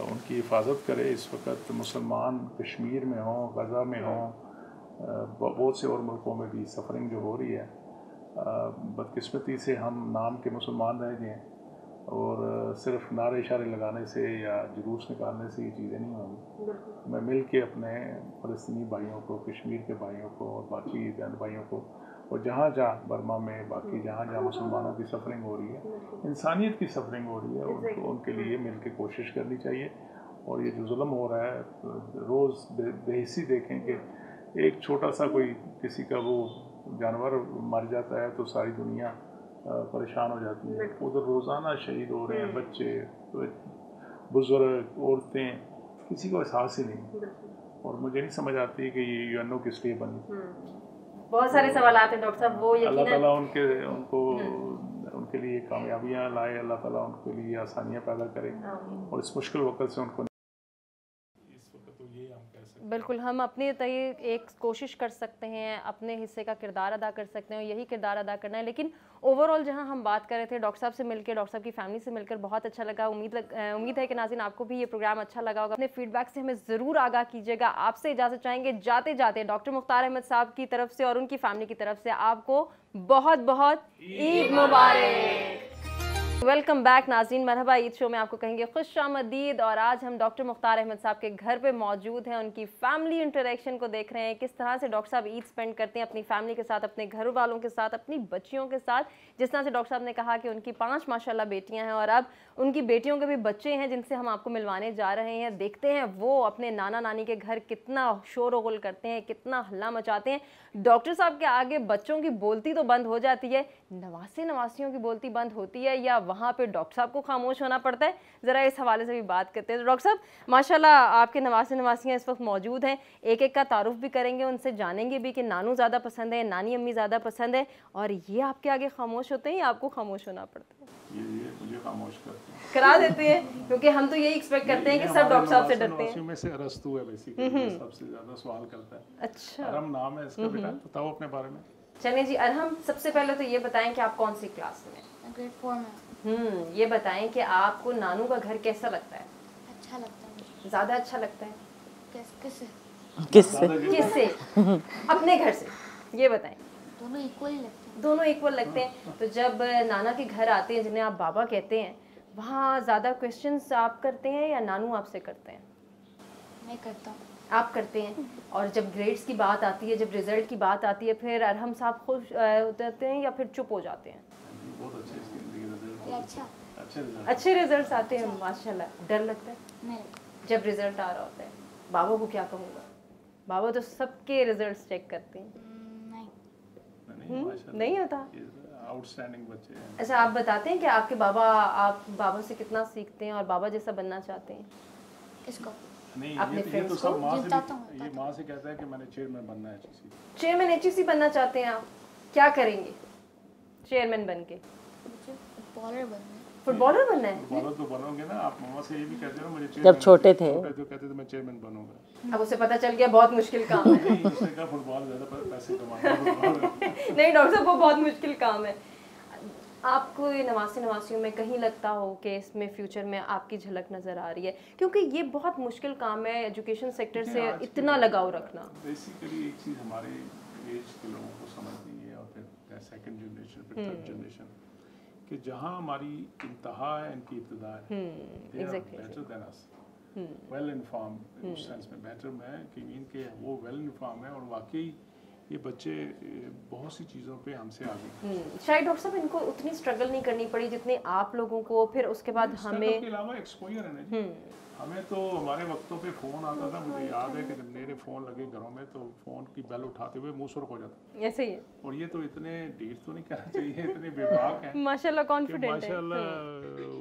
उनकी हिफाजत करे। इस वक्त मुसलमान कश्मीर में हों, गज़ा में हों, बहुत से और मुल्कों में भी सफरिंग जो हो रही है, बदकिस्मती से हम नाम के मुसलमान रह गए हैं, और सिर्फ नारे इशारे लगाने से या जुलूस निकालने से ये चीज़ें नहीं होंगी। मैं मिल के अपने फ़लस्तीनी भाइयों को, कश्मीर के भाइयों को और बाकी बहन भाइयों को, और जहाँ जहाँ बर्मा में, बाकी जहाँ जहाँ मुसलमानों की सफरिंग हो रही है, इंसानियत की सफरिंग हो रही है, उनके लिए मिल के कोशिश करनी चाहिए। और ये जो जुल्म हो रहा है, रोज़ बेहिसी देखें कि एक छोटा सा कोई किसी का वो जानवर मर जाता है तो सारी दुनिया परेशान हो जाती है। उधर रोज़ाना शहीद हो रहे हैं बच्चे, बुज़ुर्ग, औरतें, किसी को एहसास ही नहीं। और मुझे नहीं समझ आती कि ये यूएनओ किस लिए बनी। बहुत सारे सवाल आते हैं डॉक्टर साहब, वो अल्लाह ताला उनके लिए कामयाबियाँ लाए, अल्लाह ताला उनके लिए आसानियाँ पैदा करे, और इस मुश्किल वक्त से उनको बिल्कुल हम अपने तय एक कोशिश कर सकते हैं, अपने हिस्से का किरदार अदा कर सकते हैं, यही किरदार अदा करना है। लेकिन ओवरऑल जहां हम बात कर रहे थे, डॉक्टर साहब से मिलकर, डॉक्टर साहब की फैमिली से मिलकर बहुत अच्छा लगा। उम्मीद है कि नाज़रीन आपको भी ये प्रोग्राम अच्छा लगा होगा। अपने फीडबैक से हमें ज़रूर आगाह कीजिएगा। आपसे इजाज़त चाहेंगे जाते जाते डॉक्टर मुख्तार अहमद साहब की तरफ से और उनकी फैमिली की तरफ से आपको बहुत बहुत ईद मुबारक। वेलकम बैक नाज़रीन, मरहबा ईद शो में आपको कहेंगे खुशामदीद। और आज हम डॉक्टर मुख्तार अहमद साहब के घर पे मौजूद हैं। उनकी फैमिली इंटरेक्शन को देख रहे हैं, किस तरह से डॉक्टर साहब ईद स्पेंड करते हैं अपनी फैमिली के साथ, अपने घर वालों के साथ, अपनी बच्चियों के साथ। जिस तरह से डॉक्टर साहब ने कहा कि उनकी 5 माशाल्लाह बेटियां हैं और अब उनकी बेटियों के भी बच्चे हैं जिनसे हम आपको मिलवाने जा रहे हैं। देखते हैं वो अपने नाना नानी के घर कितना शोर गुल करते हैं, कितना हल्ला मचाते हैं। डॉक्टर साहब के आगे बच्चों की बोलती तो बंद हो जाती है, नवासियों की बोलती बंद होती है या वहाँ पे डॉक्टर साहब को खामोश होना पड़ता है? ज़रा इस हवाले से भी बात करते हैं। तो डॉक्टर साहब माशाल्लाह आपके नवासियाँ इस वक्त मौजूद हैं, एक एक का तारुफ भी करेंगे, उनसे जानेंगे भी कि नानू ज़्यादा पसंद है, नानी अम्मी ज़्यादा पसंद है, और ये आपके आगे खामोश होते हैं या आपको खामोश होना पड़ता है? ये मुझे खामोश करते हैं, करा देते हैं, क्योंकि हम तो यही एक्सपेक्ट करते हैं कि सब डॉक्टर साहब से डरते हैं। में से अरस्तू है बेसिकली, सबसे ज्यादा सवाल करता है। अच्छा, अरहम नाम है इसका। बेटा बताओ अपने बारे में। चलिए जी अरहम, सबसे पहले तो ये बताएं कि आप कौन सी क्लास में? ग्रेड 4 में। ये बताएं कि आपको नानू का घर कैसा लगता है? अच्छा लगता है मुझे। ज़्यादा अच्छा लगता है? किससे? किससे? अपने घर से, ये बताएं। दोनों इक्वल ही लगते हैं। दोनों इक्वल लगते हैं। तो जब नाना के घर आते हैं जिन्हें आप बाबा कहते हैं, वहाँ ज़्यादा क्वेश्चंस आप करते हैं या नानू आपसे करते हैं? मैं करता हूँ। आप करते हैं। और जब ग्रेड्स की बात आती है, जब रिजल्ट की बात आती है, फिर अरहम साहब खुश होते हैं या फिर चुप हो जाते हैं? बहुत अच्छे रिजल्ट्स आते हैं माशाल्लाह। डर लगता है नहीं जब रिजल्ट आ रहा होता है? बाबा को क्या कहूँगा, बाबा तो सबके रिजल्ट्स चेक करते हैं। नहीं होता? आउटस्टैंडिंग बच्चे हैं। अच्छा, आप बताते हैं कि आपके बाबा, आप बाबा से कितना सीखते हैं और बाबा जैसा बनना चाहते हैं? किसको? नहीं, अपने ये तो सब माँ से भी, ये माँ से कहता है कि मैंने चेयरमैन बनना है। चेयरमैन एचईसी बनना चाहते हैं आप? क्या करेंगे चेयरमैन बन के? मुझे फुटबॉलर बनना है। फुटबॉलर बनना है? फुटबॉलर तो बनोगे ना आप। मामा से ये भी कहते हो मुझे चेयरमैन। जब छोटे थे तो कहते थे मैं चेयरमैन बनूंगा। अब उसे पता चल गया बहुत मुश्किल काम है। नहीं, उसने कहा फुटबॉल ज्यादा पैसे कमाता है। नहीं डॉक्टर साहब, वो बहुत मुश्किल काम है। आपको ये नवासियों में कहीं लगता हो कि इसमें फ्यूचर में आपकी झलक नज़र आ रही है? क्योंकि ये बहुत मुश्किल काम है एजुकेशन सेक्टर से इतना लगाव रखना। बेसिकली एक चीज़ हमारे एज के लोगों को समझ नहीं है, और फिर सेकंड जनरेशन, फिर थर्ड जनरेशन, कि जहाँ हमारी इंतहा है इनकी इब्तिदा है। Better than us, well informed उस सेंस में बेटर मैं कि इनके वो वेल इन्फॉर्म है और वाकई ये बच्चे बहुत सी चीज़ों पे हमसे आगे। शायद डॉक्टर साहब इनको उतनी स्ट्रगल नहीं करनी पड़ी जितनी आप लोगों को, फिर उसके बाद हमें के अलावा एक्सपोजर है ना जी। हमें तो हमारे वक्तों पे फ़ोन आता था, मुझे याद है कि जब मेरे फ़ोन लगे घरों में तो फ़ोन की बेल उठाते हुए मुँह सुर्ख हो जाता। ऐसे ही है। और ये तो इतने डेट तो नहीं करना चाहिए, इतने बेबाक हैं माशाल्लाह, कॉन्फिडेंट है माशाल्लाह।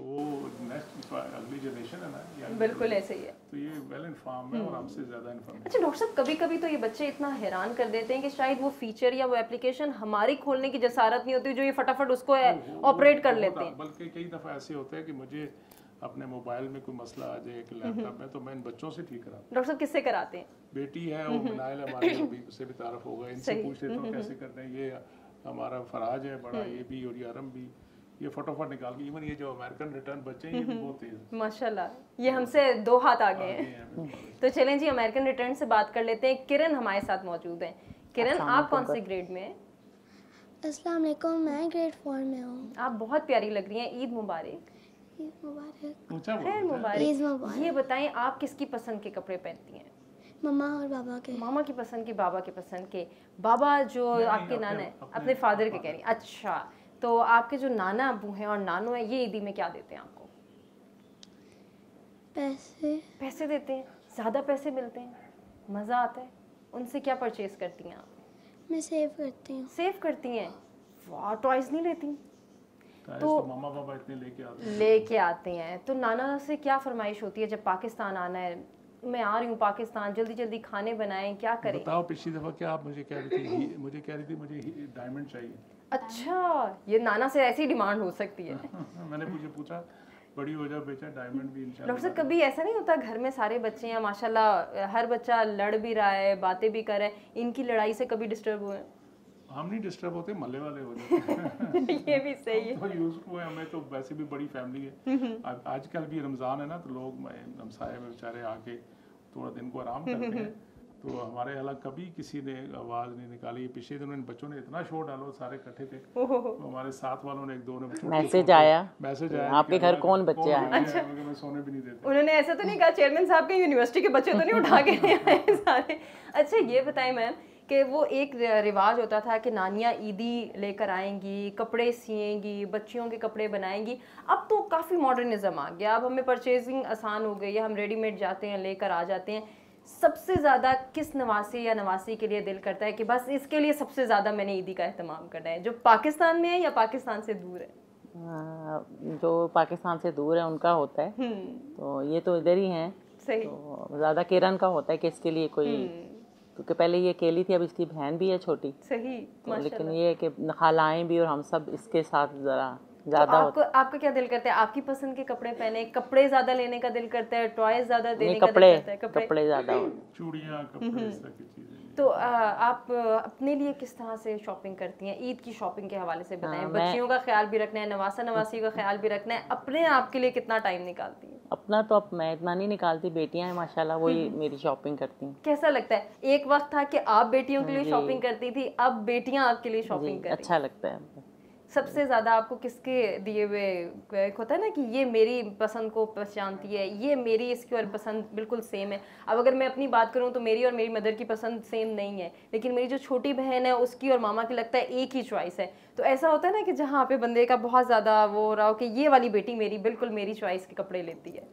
वो नेक्स्ट अगली जनरेशन है ना, बिल्कुल ऐसे ही है। तो ये वेल इन्फॉर्म है और हमसे ज़्यादा इन्फॉर्म। अच्छा डॉक्टर साहब, कभी कभी तो ये बच्चे इतना हैरान कर देते हैं कि शायद वो फीचर या वो एप्लीकेशन हमारी खोलने की जसारत नहीं होती, जो ये फटाफट उसको ऑपरेट कर लेते हैं। बल्कि कई दफ़ा ऐसे होता है कि मुझे अपने मोबाइल में कोई मसला आ जाए, एक लैपटॉप में, तो मैं इन बच्चों से ठीक कराता हूँ। डॉक्टर साहब किससे कराते हैं? बेटी है वो मनाइल हमारी, उससे भी तारुफ होगा, इनसे पूछ लेता हूँ कैसे करते हैं। ये हमारा फराज है बड़ा, ये भी, और ये अरम भी, ये फटाफट निकाल के। इवन ये जो अमेरिकन रिटर्न बच्चे हैं ये भी बहुत तेज है माशाल्लाह, ये हमसे 2 हाथ आगे हैं। तो चलें जी अमेरिकन रिटर्न से बात कर लेते हैं। किरण हमारे साथ मौजूद हैं। किरण, आप कौन से ग्रेड में हैं? अस्सलाम वालेकुम, मैं ग्रेड 4 में हूँ। आप बहुत प्यारी लग रही हैं। ईद मुबारक। ईद मुबारक। खैर मुबारक। ये बताएं आप किसकी पसंद के कपड़े पहनती हैं? मम्मा और बाबा के। मामा की पसंद के, बाबा की पसंद के। बाबा जो आपके नाना है, अपने फादर के कह रही हैं। अच्छा, तो आपके जो नाना अबू हैं और नानू हैं, ये ईदी में क्या देते हैं आपको? पैसे देते हैं। ज़्यादा पैसे मिलते हैं, मज़ा आता है। उनसे क्या परचेज करती हैं आप? मैं सेव करती हूँ। सेव करती हैं? वाह, टॉयज नहीं लेती? तो मामा पापा इतने लेके आते हैं। तो नाना से क्या फरमाइश होती है जब पाकिस्तान आना है, मैं आ रही हूँ पाकिस्तान, जल्दी जल्दी खाने बनाएं, क्या करें? बताओ, पिछली दफ़ा क्या आप मुझे कह रही थी मुझे डायमंड चाहिए। अच्छा, ये नाना से ऐसी डिमांड हो सकती है। मैंने पूछा बड़ी हो जाओ बेटा, डायमंड भी इंशाल्लाह। डॉक्टर साहब, कभी ऐसा नहीं होता घर में सारे बच्चे हैं माशाल्लाह, हर बच्चा लड़ भी रहा है, बातें भी कर रहा है, इनकी लड़ाई से कभी डिस्टर्ब हुए? हम नहीं डिस्टर्ब होते, महल्ले वाले हो जाते। ये भी सही है। तो यूज़ हुए, हमें तो वैसे भी बड़ी फैमिली है। आजकल भी रमज़ान है ना, तो लोग हमसाए में बेचारे आके थोड़ा दिन को आराम करते हैं। तो हमारे अलग कभी किसी ने आवाज़ नहीं निकाली। पिछले दिनों इन बच्चों ने इतना शोर डालो, सारे इकट्ठे थे, तो हमारे साथ वालों ने एक दो ने मैसेज आया आपके घर कौन बच्चे आए। अच्छा, मैं सोने भी नहीं देते। उन्होंने ऐसा तो नहीं कहा चेयरमैन साहब के यूनिवर्सिटी के बच्चे तो नहीं उठा के नहीं आए सारे? अच्छा ये बताएं मैम कि वो एक रिवाज होता था कि नानियाँ ईदी लेकर आएंगी, कपड़े सिएंगी, बच्चियों के कपड़े बनाएंगी। अब तो काफ़ी मॉडर्निज्म आ गया, अब हमें परचेजिंग आसान हो गई है, हम रेडीमेड जाते हैं लेकर आ जाते हैं। सबसे ज़्यादा किस नवासी या नवासी के लिए दिल करता है कि बस इसके लिए सबसे ज़्यादा मैंने ईदी का एहतमाम करना है, जो पाकिस्तान में है या पाकिस्तान से दूर है? जो पाकिस्तान से दूर है उनका होता है, तो ये तो इधर ही हैं। सही। तो ज़्यादा किरण का होता है कि इसके लिए कोई, क्योंकि पहले ये अकेली थी, अब इसकी बहन भी है छोटी। सही। तो लेकिन ये है कि खालाएं भी और हम सब इसके साथ ज़रा ज़्यादा तो आपका क्या दिल करता है? आपकी पसंद के कपड़े पहने, कपड़े ज़्यादा लेने का दिल करता है, टॉयज ज़्यादा देने का दिल करता है? कपड़े ज़्यादा, चूड़ियाँ, कपड़े, इस तरह की चीज़ें। तो आप अपने लिए किस तरह से शॉपिंग करती हैं? ईद की शॉपिंग के हवाले से बताएं। बच्चियों का ख्याल भी रखना है, नवासा नवासी का ख्याल भी रखना है, अपने आप के लिए कितना टाइम निकालती हैं? अपना तो अब मैं इतना नहीं निकालती, बेटियां हैं माशाल्लाह, वही मेरी शॉपिंग करती हैं। कैसा लगता है? एक वक्त था कि आप बेटियों के लिए शॉपिंग करती थी, अब बेटियां आपके लिए शॉपिंग कर रही हैं। अच्छा लगता है। सबसे ज़्यादा आपको किसके दिए हुए, एक होता है ना कि ये मेरी पसंद को पहचानती है, ये मेरी इसकी और पसंद बिल्कुल सेम है। अब अगर मैं अपनी बात करूं तो मेरी और मेरी मदर की पसंद सेम नहीं है, लेकिन मेरी जो छोटी बहन है उसकी और मामा की लगता है एक ही चॉइस है। तो ऐसा होता है ना कि जहाँ पे बंदे का बहुत ज़्यादा वो हो रहा हो कि ये वाली बेटी मेरी बिल्कुल मेरी चॉइस के कपड़े लेती है।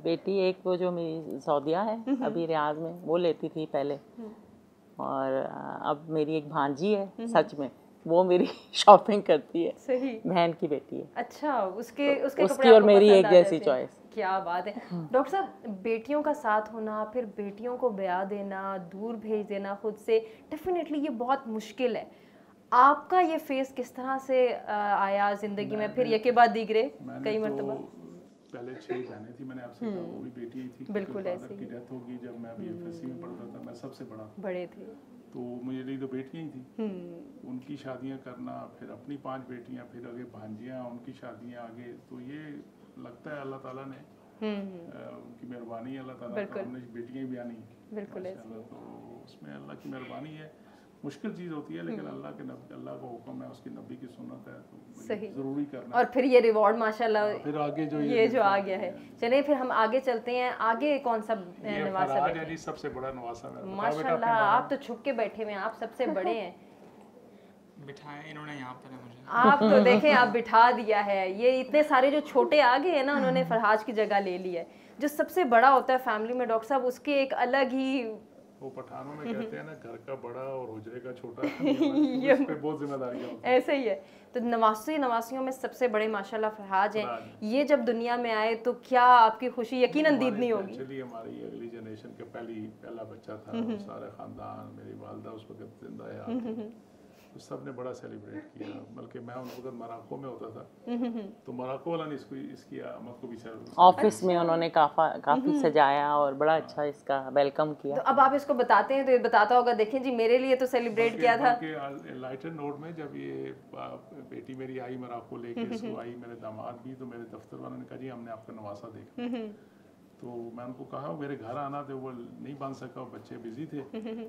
बेटी एक वो जो मेरी सौदिया है अभी रियाज में, वो लेती थी पहले, और अब मेरी एक भांजी है सच में, वो मेरी शॉपिंग करती है। सही। बहन की बेटी है। अच्छा, उसके उसकी और मेरी एक जैसी चॉइस। क्या बात है। डॉक्टर साहब, बेटियों का साथ होना, फिर बेटियों को ब्याह देना, दूर भेज देना खुद से, डेफिनेटली ये बहुत मुश्किल है। आपका ये फेस किस तरह से आया जिंदगी में, फिर यके बाद दीगरे कई मरतबा? पहले 6 बहनें थी, मैंने आपसे कहा, वो भी बेटी ही थी। बिल्कुल ऐसे ही। की डेथ होगी जब मैं अभी एफएससी में पढ़ता था, मैं सबसे बड़े थे, तो मेरे लिए तो बेटियां ही थी। उनकी शादियां करना, फिर अपनी 5 बेटियां, फिर आगे भांजियां, उनकी शादियां आगे, तो ये लगता है अल्लाह ताला ने उनकी मेहरबानी, अल्लाह ताला का, हमने बेटियां भी आनी। बिल्कुल ऐसा, तो उसमें अल्लाह की मेहरबानी है। मुश्किल चीज़ होती है, लेकिन अल्लाह का हुक्म है, उसकी नबी की सुन्नत है, तो सही ज़रूरी करना। और फिर ये रिवॉर्ड माशाल्लाह, फिर आगे जो ये जो आ गया है। चलिए फिर हम आगे चलते हैं। आगे कौन सा नवासा है जी? सबसे बड़ा नवासा है माशाल्लाह। आप तो छुप के बैठे हुए हैं, आप सबसे बड़े हैं। बिठाया इन्होंने यहाँ पर है मुझे। आप तो देखें, आप बिठा दिया है। ये इतने सारे जो छोटे आ गए हैं ना, उन्होंने फरहाज की जगह ले ली है। जो सबसे बड़ा होता है फैमिली में डॉक्टर साहब, उसकी एक अलग ही, वो पठानों में कहते हैं ना, घर का बड़ा और हुजरे का छोटा, ये उस पे बहुत जिम्मेदारी है। ऐसे ही है। तो नवासियों में सबसे बड़े माशाल्लाह फरहाज हैं। ये जब दुनिया में आए तो क्या आपकी खुशी यकीनन दीद नहीं होगी? एक्चुअली हमारी अगली जनरेशन का पहला बच्चा था, सारे खानदान, मेरी वालदा उस वक्त जिंदा है, तो सब ने बड़ा सेलिब्रेट किया। बल्कि मैं उन वक्त मोरक्को में होता था, तो मोरक्को वाला ने इसकी आमद को भी ऑफिस में उन्होंने काफ़ी सजाया और बड़ा अच्छा इसका वेलकम किया। तो अब आप इसको बताते हैं तो ये बताता होगा, देखें जी मेरे लिए तो सेलिब्रेट किया था। लाइटर नोट में जब ये बेटी मेरी आई मोरक्को लेके, इसको आई, मेरे दामाद भी, तो मेरे दफ्तर वालों ने कहा जी हमने आपका नवासा देखा। तो मैं उनको कहा मेरे घर आना, तो वो नहीं बन सका, बच्चे बिजी थे,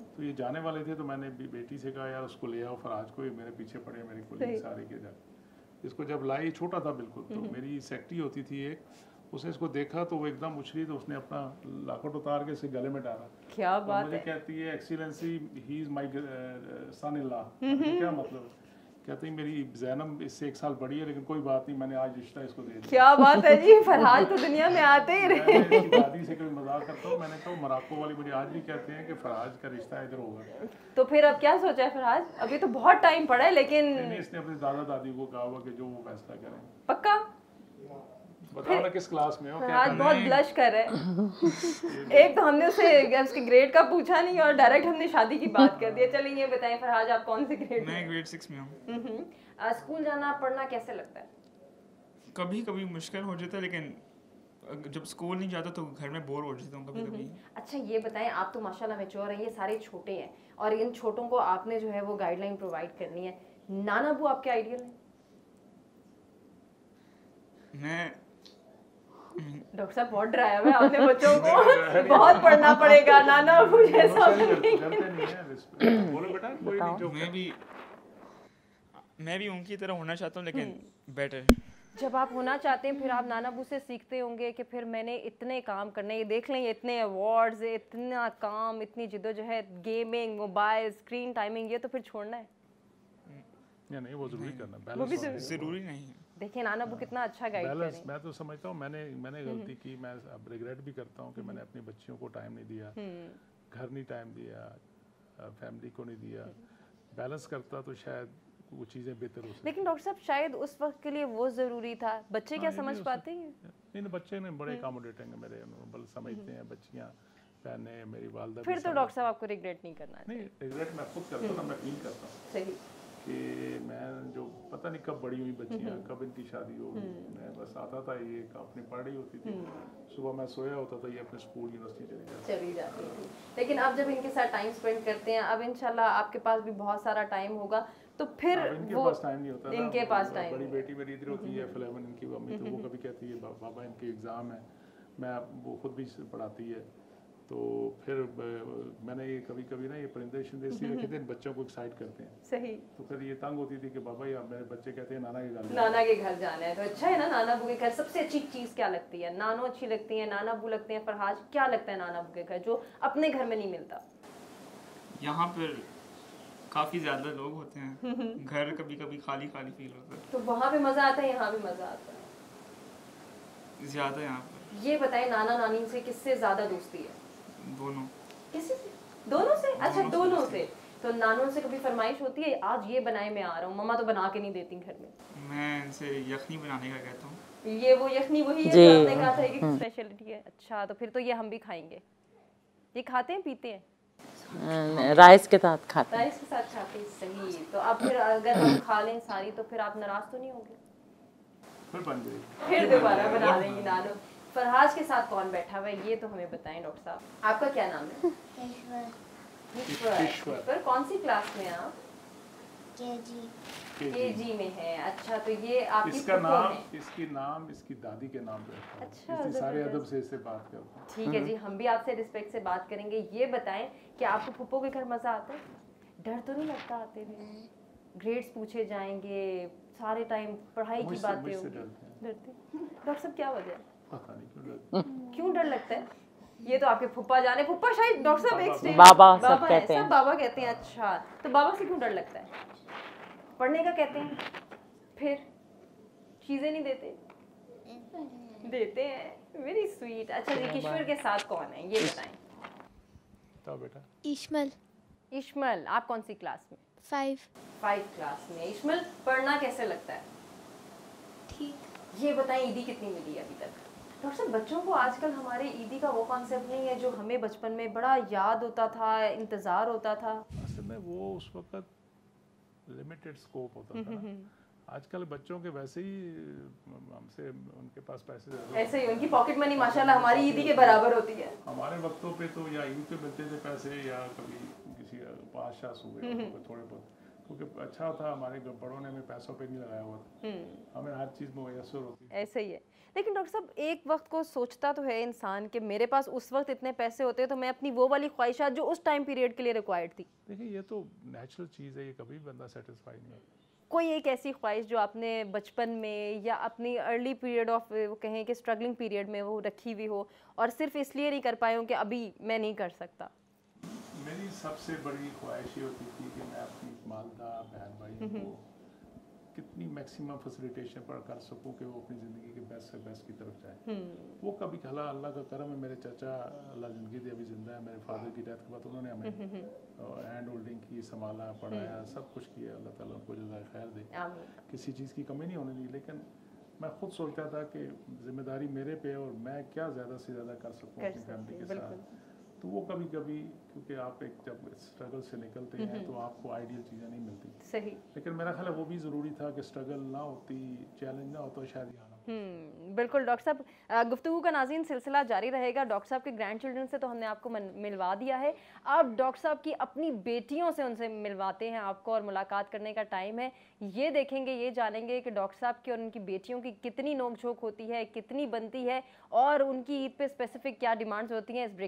तो ये जाने वाले थे, तो मैंने बेटी से कहा यार उसको ले आओ फरहाज को, मेरे पीछे पड़े मेरे कोलीग सारे के जब इसको जब लाई, छोटा था बिल्कुल, तो मेरी सेक्रेटरी होती थी एक, उसने इसको देखा तो वो एकदम उछली, तो उसने अपना लाकोट उतार के इसे गले में डाला। क्या बात मुझे कहती है excellency he is my son in law. क्या मतलब? कहते हैं मेरी ज़ैनब इससे 1 साल बड़ी है, लेकिन कोई बात नहीं, मैंने आज रिश्ता इसको दे दिया। क्या बात है जी, फरहाज तो दुनिया में आते ही रहे। मैं दादी से कभी मजाक करता हूँ, मैंने कहा मोरक्को वाली मुझे आज भी कहते हैं कि फरहाज का रिश्ता इधर होगा। तो फिर अब क्या सोचा है फरहाज? अभी तो बहुत टाइम पड़ा है, लेकिन इसने अपने दादा दादी को कहा हुआ कि जो वो फैसला करें। पक्का? बताओ ना किस क्लास में हो? फरहाज बहुत ब्लश कर रहे हैं। एक तो हमने उसके ग्रेड का पूछा नहीं और डायरेक्ट हमने शादी की बात कर दी। चलिए ये बताएं फरहाज, आप कौन से ग्रेड? मैं ग्रेड 6 में हूँ। स्कूल जाना पढ़ना कैसे लगता है? कभी कभी मुश्किल हो जाता है, लेकिन जब स्कूल नहीं जाता तो घर में बोर हो जाता हूँ कभी कभी। अच्छा ये बताएं, आप तो माशाल्लाह मैच्योर हैं, ये सारे छोटे हैं और इन छोटों को आपने जो है वो गाइडलाइन प्रोवाइड करनी है। नाना अबू आपके आइडियल हैं? मैं डॉक्टर साहब बहुत डराया हुआ है आपने बच्चों को, बहुत पढ़ना पड़ेगा नाना अबू जैसा। बोलो बेटा, कोई नहीं जो मैं भी उनकी तरह होना चाहता हूँ, लेकिन बेटर। जब आप होना चाहते हैं फिर आप नाना अबू से सीखते होंगे कि फिर मैंने इतने काम करने, ये देख लें इतने अवार्ड्स, इतना काम, इतनी जिद्दोजहद, गेमिंग, मोबाइल, स्क्रीन टाइमिंग, ये तो फिर छोड़ना है या नहीं? वो जरूरी करना, वो भी जरूरी नहीं है। देखिए नाना अबू कितना अच्छा गाइड करें। मैं तो समझता हूँ मैंने गलती की, मैं अब रिग्रेट भी करता हूँ कि मैंने अपनी बच्चियों को टाइम नहीं दिया, घर नहीं टाइम दिया, फैमिली को नहीं दिया। बैलेंस करता तो शायद वो चीज़ें बेहतर हो सकती। लेकिन डॉक्टर साहब शायद उस वक्त के लिए वो ज़रूरी था, बच्चे क्या समझ पाते हैं? नहीं, बच्चे ने बड़े अकोमोडेटिंग है मेरे, बल समझते हैं, बच्चियाँ बहनें, मेरी वालदा। फिर तो डॉक्टर साहब आपको रिग्रेट नहीं करना नहीं, रिग्रेट मैं खुद करता हूँ, मैं फील करता हूँ सही कि मैं जो पता नहीं कब बड़ी हुई बच्चियाँ, कब इनकी शादी हो, मैं बस आता था, ये अपनी पढ़ाई होती थी, सुबह मैं सोया होता था, ये अपने स्कूल यूनिवर्सिटी चली जाती थी। लेकिन अब जब इनके साथ टाइम स्पेंड करते हैं, अब इंशाल्लाह आपके पास भी बहुत सारा टाइम होगा, तो फिर इनके पास टाइम नहीं होता, इनके पास टाइम। बड़ी बेटी मेरी इधर होती है फिलहाल, इनकी अम्मी तो वो कभी कहती है बाबा इनके एग्ज़ाम है, मैं वो खुद भी पढ़ाती है, तो फिर मैंने ये कभी ना ये परिंदे शिंदे इसलिए रखे थे, बच्चों को एक्साइट करते हैं। सही। तो फिर ये तंग होती थी कि बाबा यार मेरे बच्चे कहते हैं नाना के घर जाना है, तो अच्छा है ना नाना अबू के घर। सबसे अच्छी चीज़ क्या लगती है? नानो अच्छी लगती है, नाना अबू लगते हैं, फरहाज क्या लगता है नाना अबू के घर जो अपने घर में नहीं मिलता? यहाँ पर काफ़ी ज़्यादा लोग होते हैं, घर कभी कभी खाली खाली फील होता है। तो वहाँ पे मज़ा आता है, यहाँ भी मज़ा आता है ज़्यादा यहाँ पर। ये बताएं नाना नानी से किससे ज़्यादा दोस्ती है? दोनों। किसी से? दोनों से? अच्छा दोनों से। तो नानों से कभी फरमाइश होती है आज ये बनाए मैं आ रहा हूँ, मम्मा तो बना के नहीं देती घर में? मैं इनसे यखनी बनाने का कहता हूँ। ये वो यखनी वही है जो आपने कहा था कि स्पेशलिटी है। अच्छा तो फिर तो ये हम भी खाएंगे। ये खाते हैं पीते हैं? राइस के साथ खाते हैं। राइस के साथ खाते हैं, सही। तो अब फिर अगर हम खा लें सारी तो फिर आप नाराज तो नहीं होंगे? फिर दोबारा बना देंगी नानो। फरहाज के साथ कौन बैठा हुआ है ये तो हमें बताएं डॉक्टर साहब। आपका क्या नाम है? ईश्वर। कौन सी क्लास में आप? केजी में है। अच्छा तो ये आपकी इसका नाम इसकी दादी के नाम पे रखा है। अच्छा सारे अदब से इससे बात करते हैं। ठीक है जी, हम भी आपसे रिस्पेक्ट से बात करेंगे। ये बताएं कि आपको फुप्पो के घर मजा आता है? डर तो नहीं लगता आते हुए? ग्रेड्स पूछे जाएंगे, सारे टाइम पढ़ाई की बातें होंगी, डरते? डॉक्टर साहब क्या वजह है? पता नहीं क्यों डर लगता है? ये तो आपके फुप्पा जाने, फुप्पा शायद डॉक्टर साहब एक स्टेज बाबा सब कहते हैं। सब बाबा कहते हैं। अच्छा तो बाबा से क्यों डर लगता है? पढ़ने का कहते हैं, फिर चीजें नहीं देते? देते हैं। Very sweet. अच्छा जी, किशोर के साथ कौन है ये बताएं? तो बेटा इश्मल। इश्मल, आप कौन सी क्लास में? 5 क्लास में। इश्मल पढ़ना कैसे लगता है? ठीक। ये बताएं ईदी कितनी मिली है अभी तक? डॉक्टर साहब बच्चों को आजकल हमारे ईदी का वो कॉन्सेप्ट नहीं है जो हमें बचपन में बड़ा याद होता था, इंतजार होता था। असल में वो उस वक्त लिमिटेड स्कोप होता था। आजकल बच्चों के वैसे ही हमसे उनके पास पैसे ऐसे ही उनकी पॉकेट मनी माशाल्लाह हमारी ईदी के बराबर होती है। हमारे वक्तों पे तो या ईद पे मिलते थे पैसे या कभी किसी 5 हुए थोड़े बहुत, क्योंकि अच्छा था हमारे बड़ों ने हमें पैसों पे नहीं लगाया हुआ था, हमें हर चीज़ मुयस्सर होती। ऐसे ही है। लेकिन डॉक्टर साहब एक वक्त को सोचता तो है इंसान कि मेरे पास उस वक्त इतने पैसे होते तो मैं अपनी वो वाली ख्वाहिशात जो उस टाइम पीरियड के लिए रिक्वायर्ड थी। देखिए ये तो नेचुरल चीज़ है, ये कभी बंदा सेटिस्फाई नहीं होता। कोई एक ऐसी ख्वाहिश जो आपने बचपन में या अपनी अर्ली पीरियड ऑफ वो कहें कि स्ट्रगलिंग पीरियड में वो रखी हुई हो और सिर्फ इसलिए नहीं कर पाए हो कि अभी मैं नहीं कर सकता? मेरी सबसे बड़ी ख्वाहिश ये होती थी कि मैं अपनी मालदा बहन भाई को कितनी मैक्सिमम फैसिलिटेशन पर कर सकूं कि वो अपनी ज़िंदगी के बेस्ट से बेस्ट की तरफ जाए। वो कभी अल्लाह का करम है, मेरे चाचा अल्लाह ज़िंदगी दे अभी ज़िंदा है, मेरे फादर की डेथ के बाद उन्होंने हमें हैंड होल्डिंग की, संभाला, पढ़ाया, सब कुछ किया। अल्लाह ताला उनको जज़ाए खैर दे, किसी चीज़ की कमी नहीं होने दी। लेकिन मैं खुद सोचता था कि जिम्मेदारी मेरे पे और मैं क्या ज़्यादा से ज़्यादा कर सकूँ अपनी फैमिली के साथ। तो वो कभी क्योंकि आप एक जब स्ट्रगल से निकलते हैं तो आपको आइडियल चीज़ें नहीं मिलती। सही। लेकिन मेरा ख्याल है वो भी ज़रूरी था कि स्ट्रगल ना होती, चैलेंज ना होता, शायद यहाँ बिल्कुल डॉक्टर साहब, गुफ्तगू का नाज़रीन सिलसिला जारी रहेगा। डॉक्टर साहब के ग्रैंड चिल्ड्रन से तो हमने आपको मिलवा दिया है, अब डॉक्टर साहब की अपनी बेटियों से उनसे मिलवाते हैं आपको, और मुलाकात करने का टाइम है। ये देखेंगे, ये जानेंगे कि डॉक्टर साहब की और उनकी बेटियों की कितनी नोक झोंक होती है, कितनी बनती है, और उनकी ईद पे स्पेसिफिक क्या डिमांड्स होती हैं। इस ब्रेक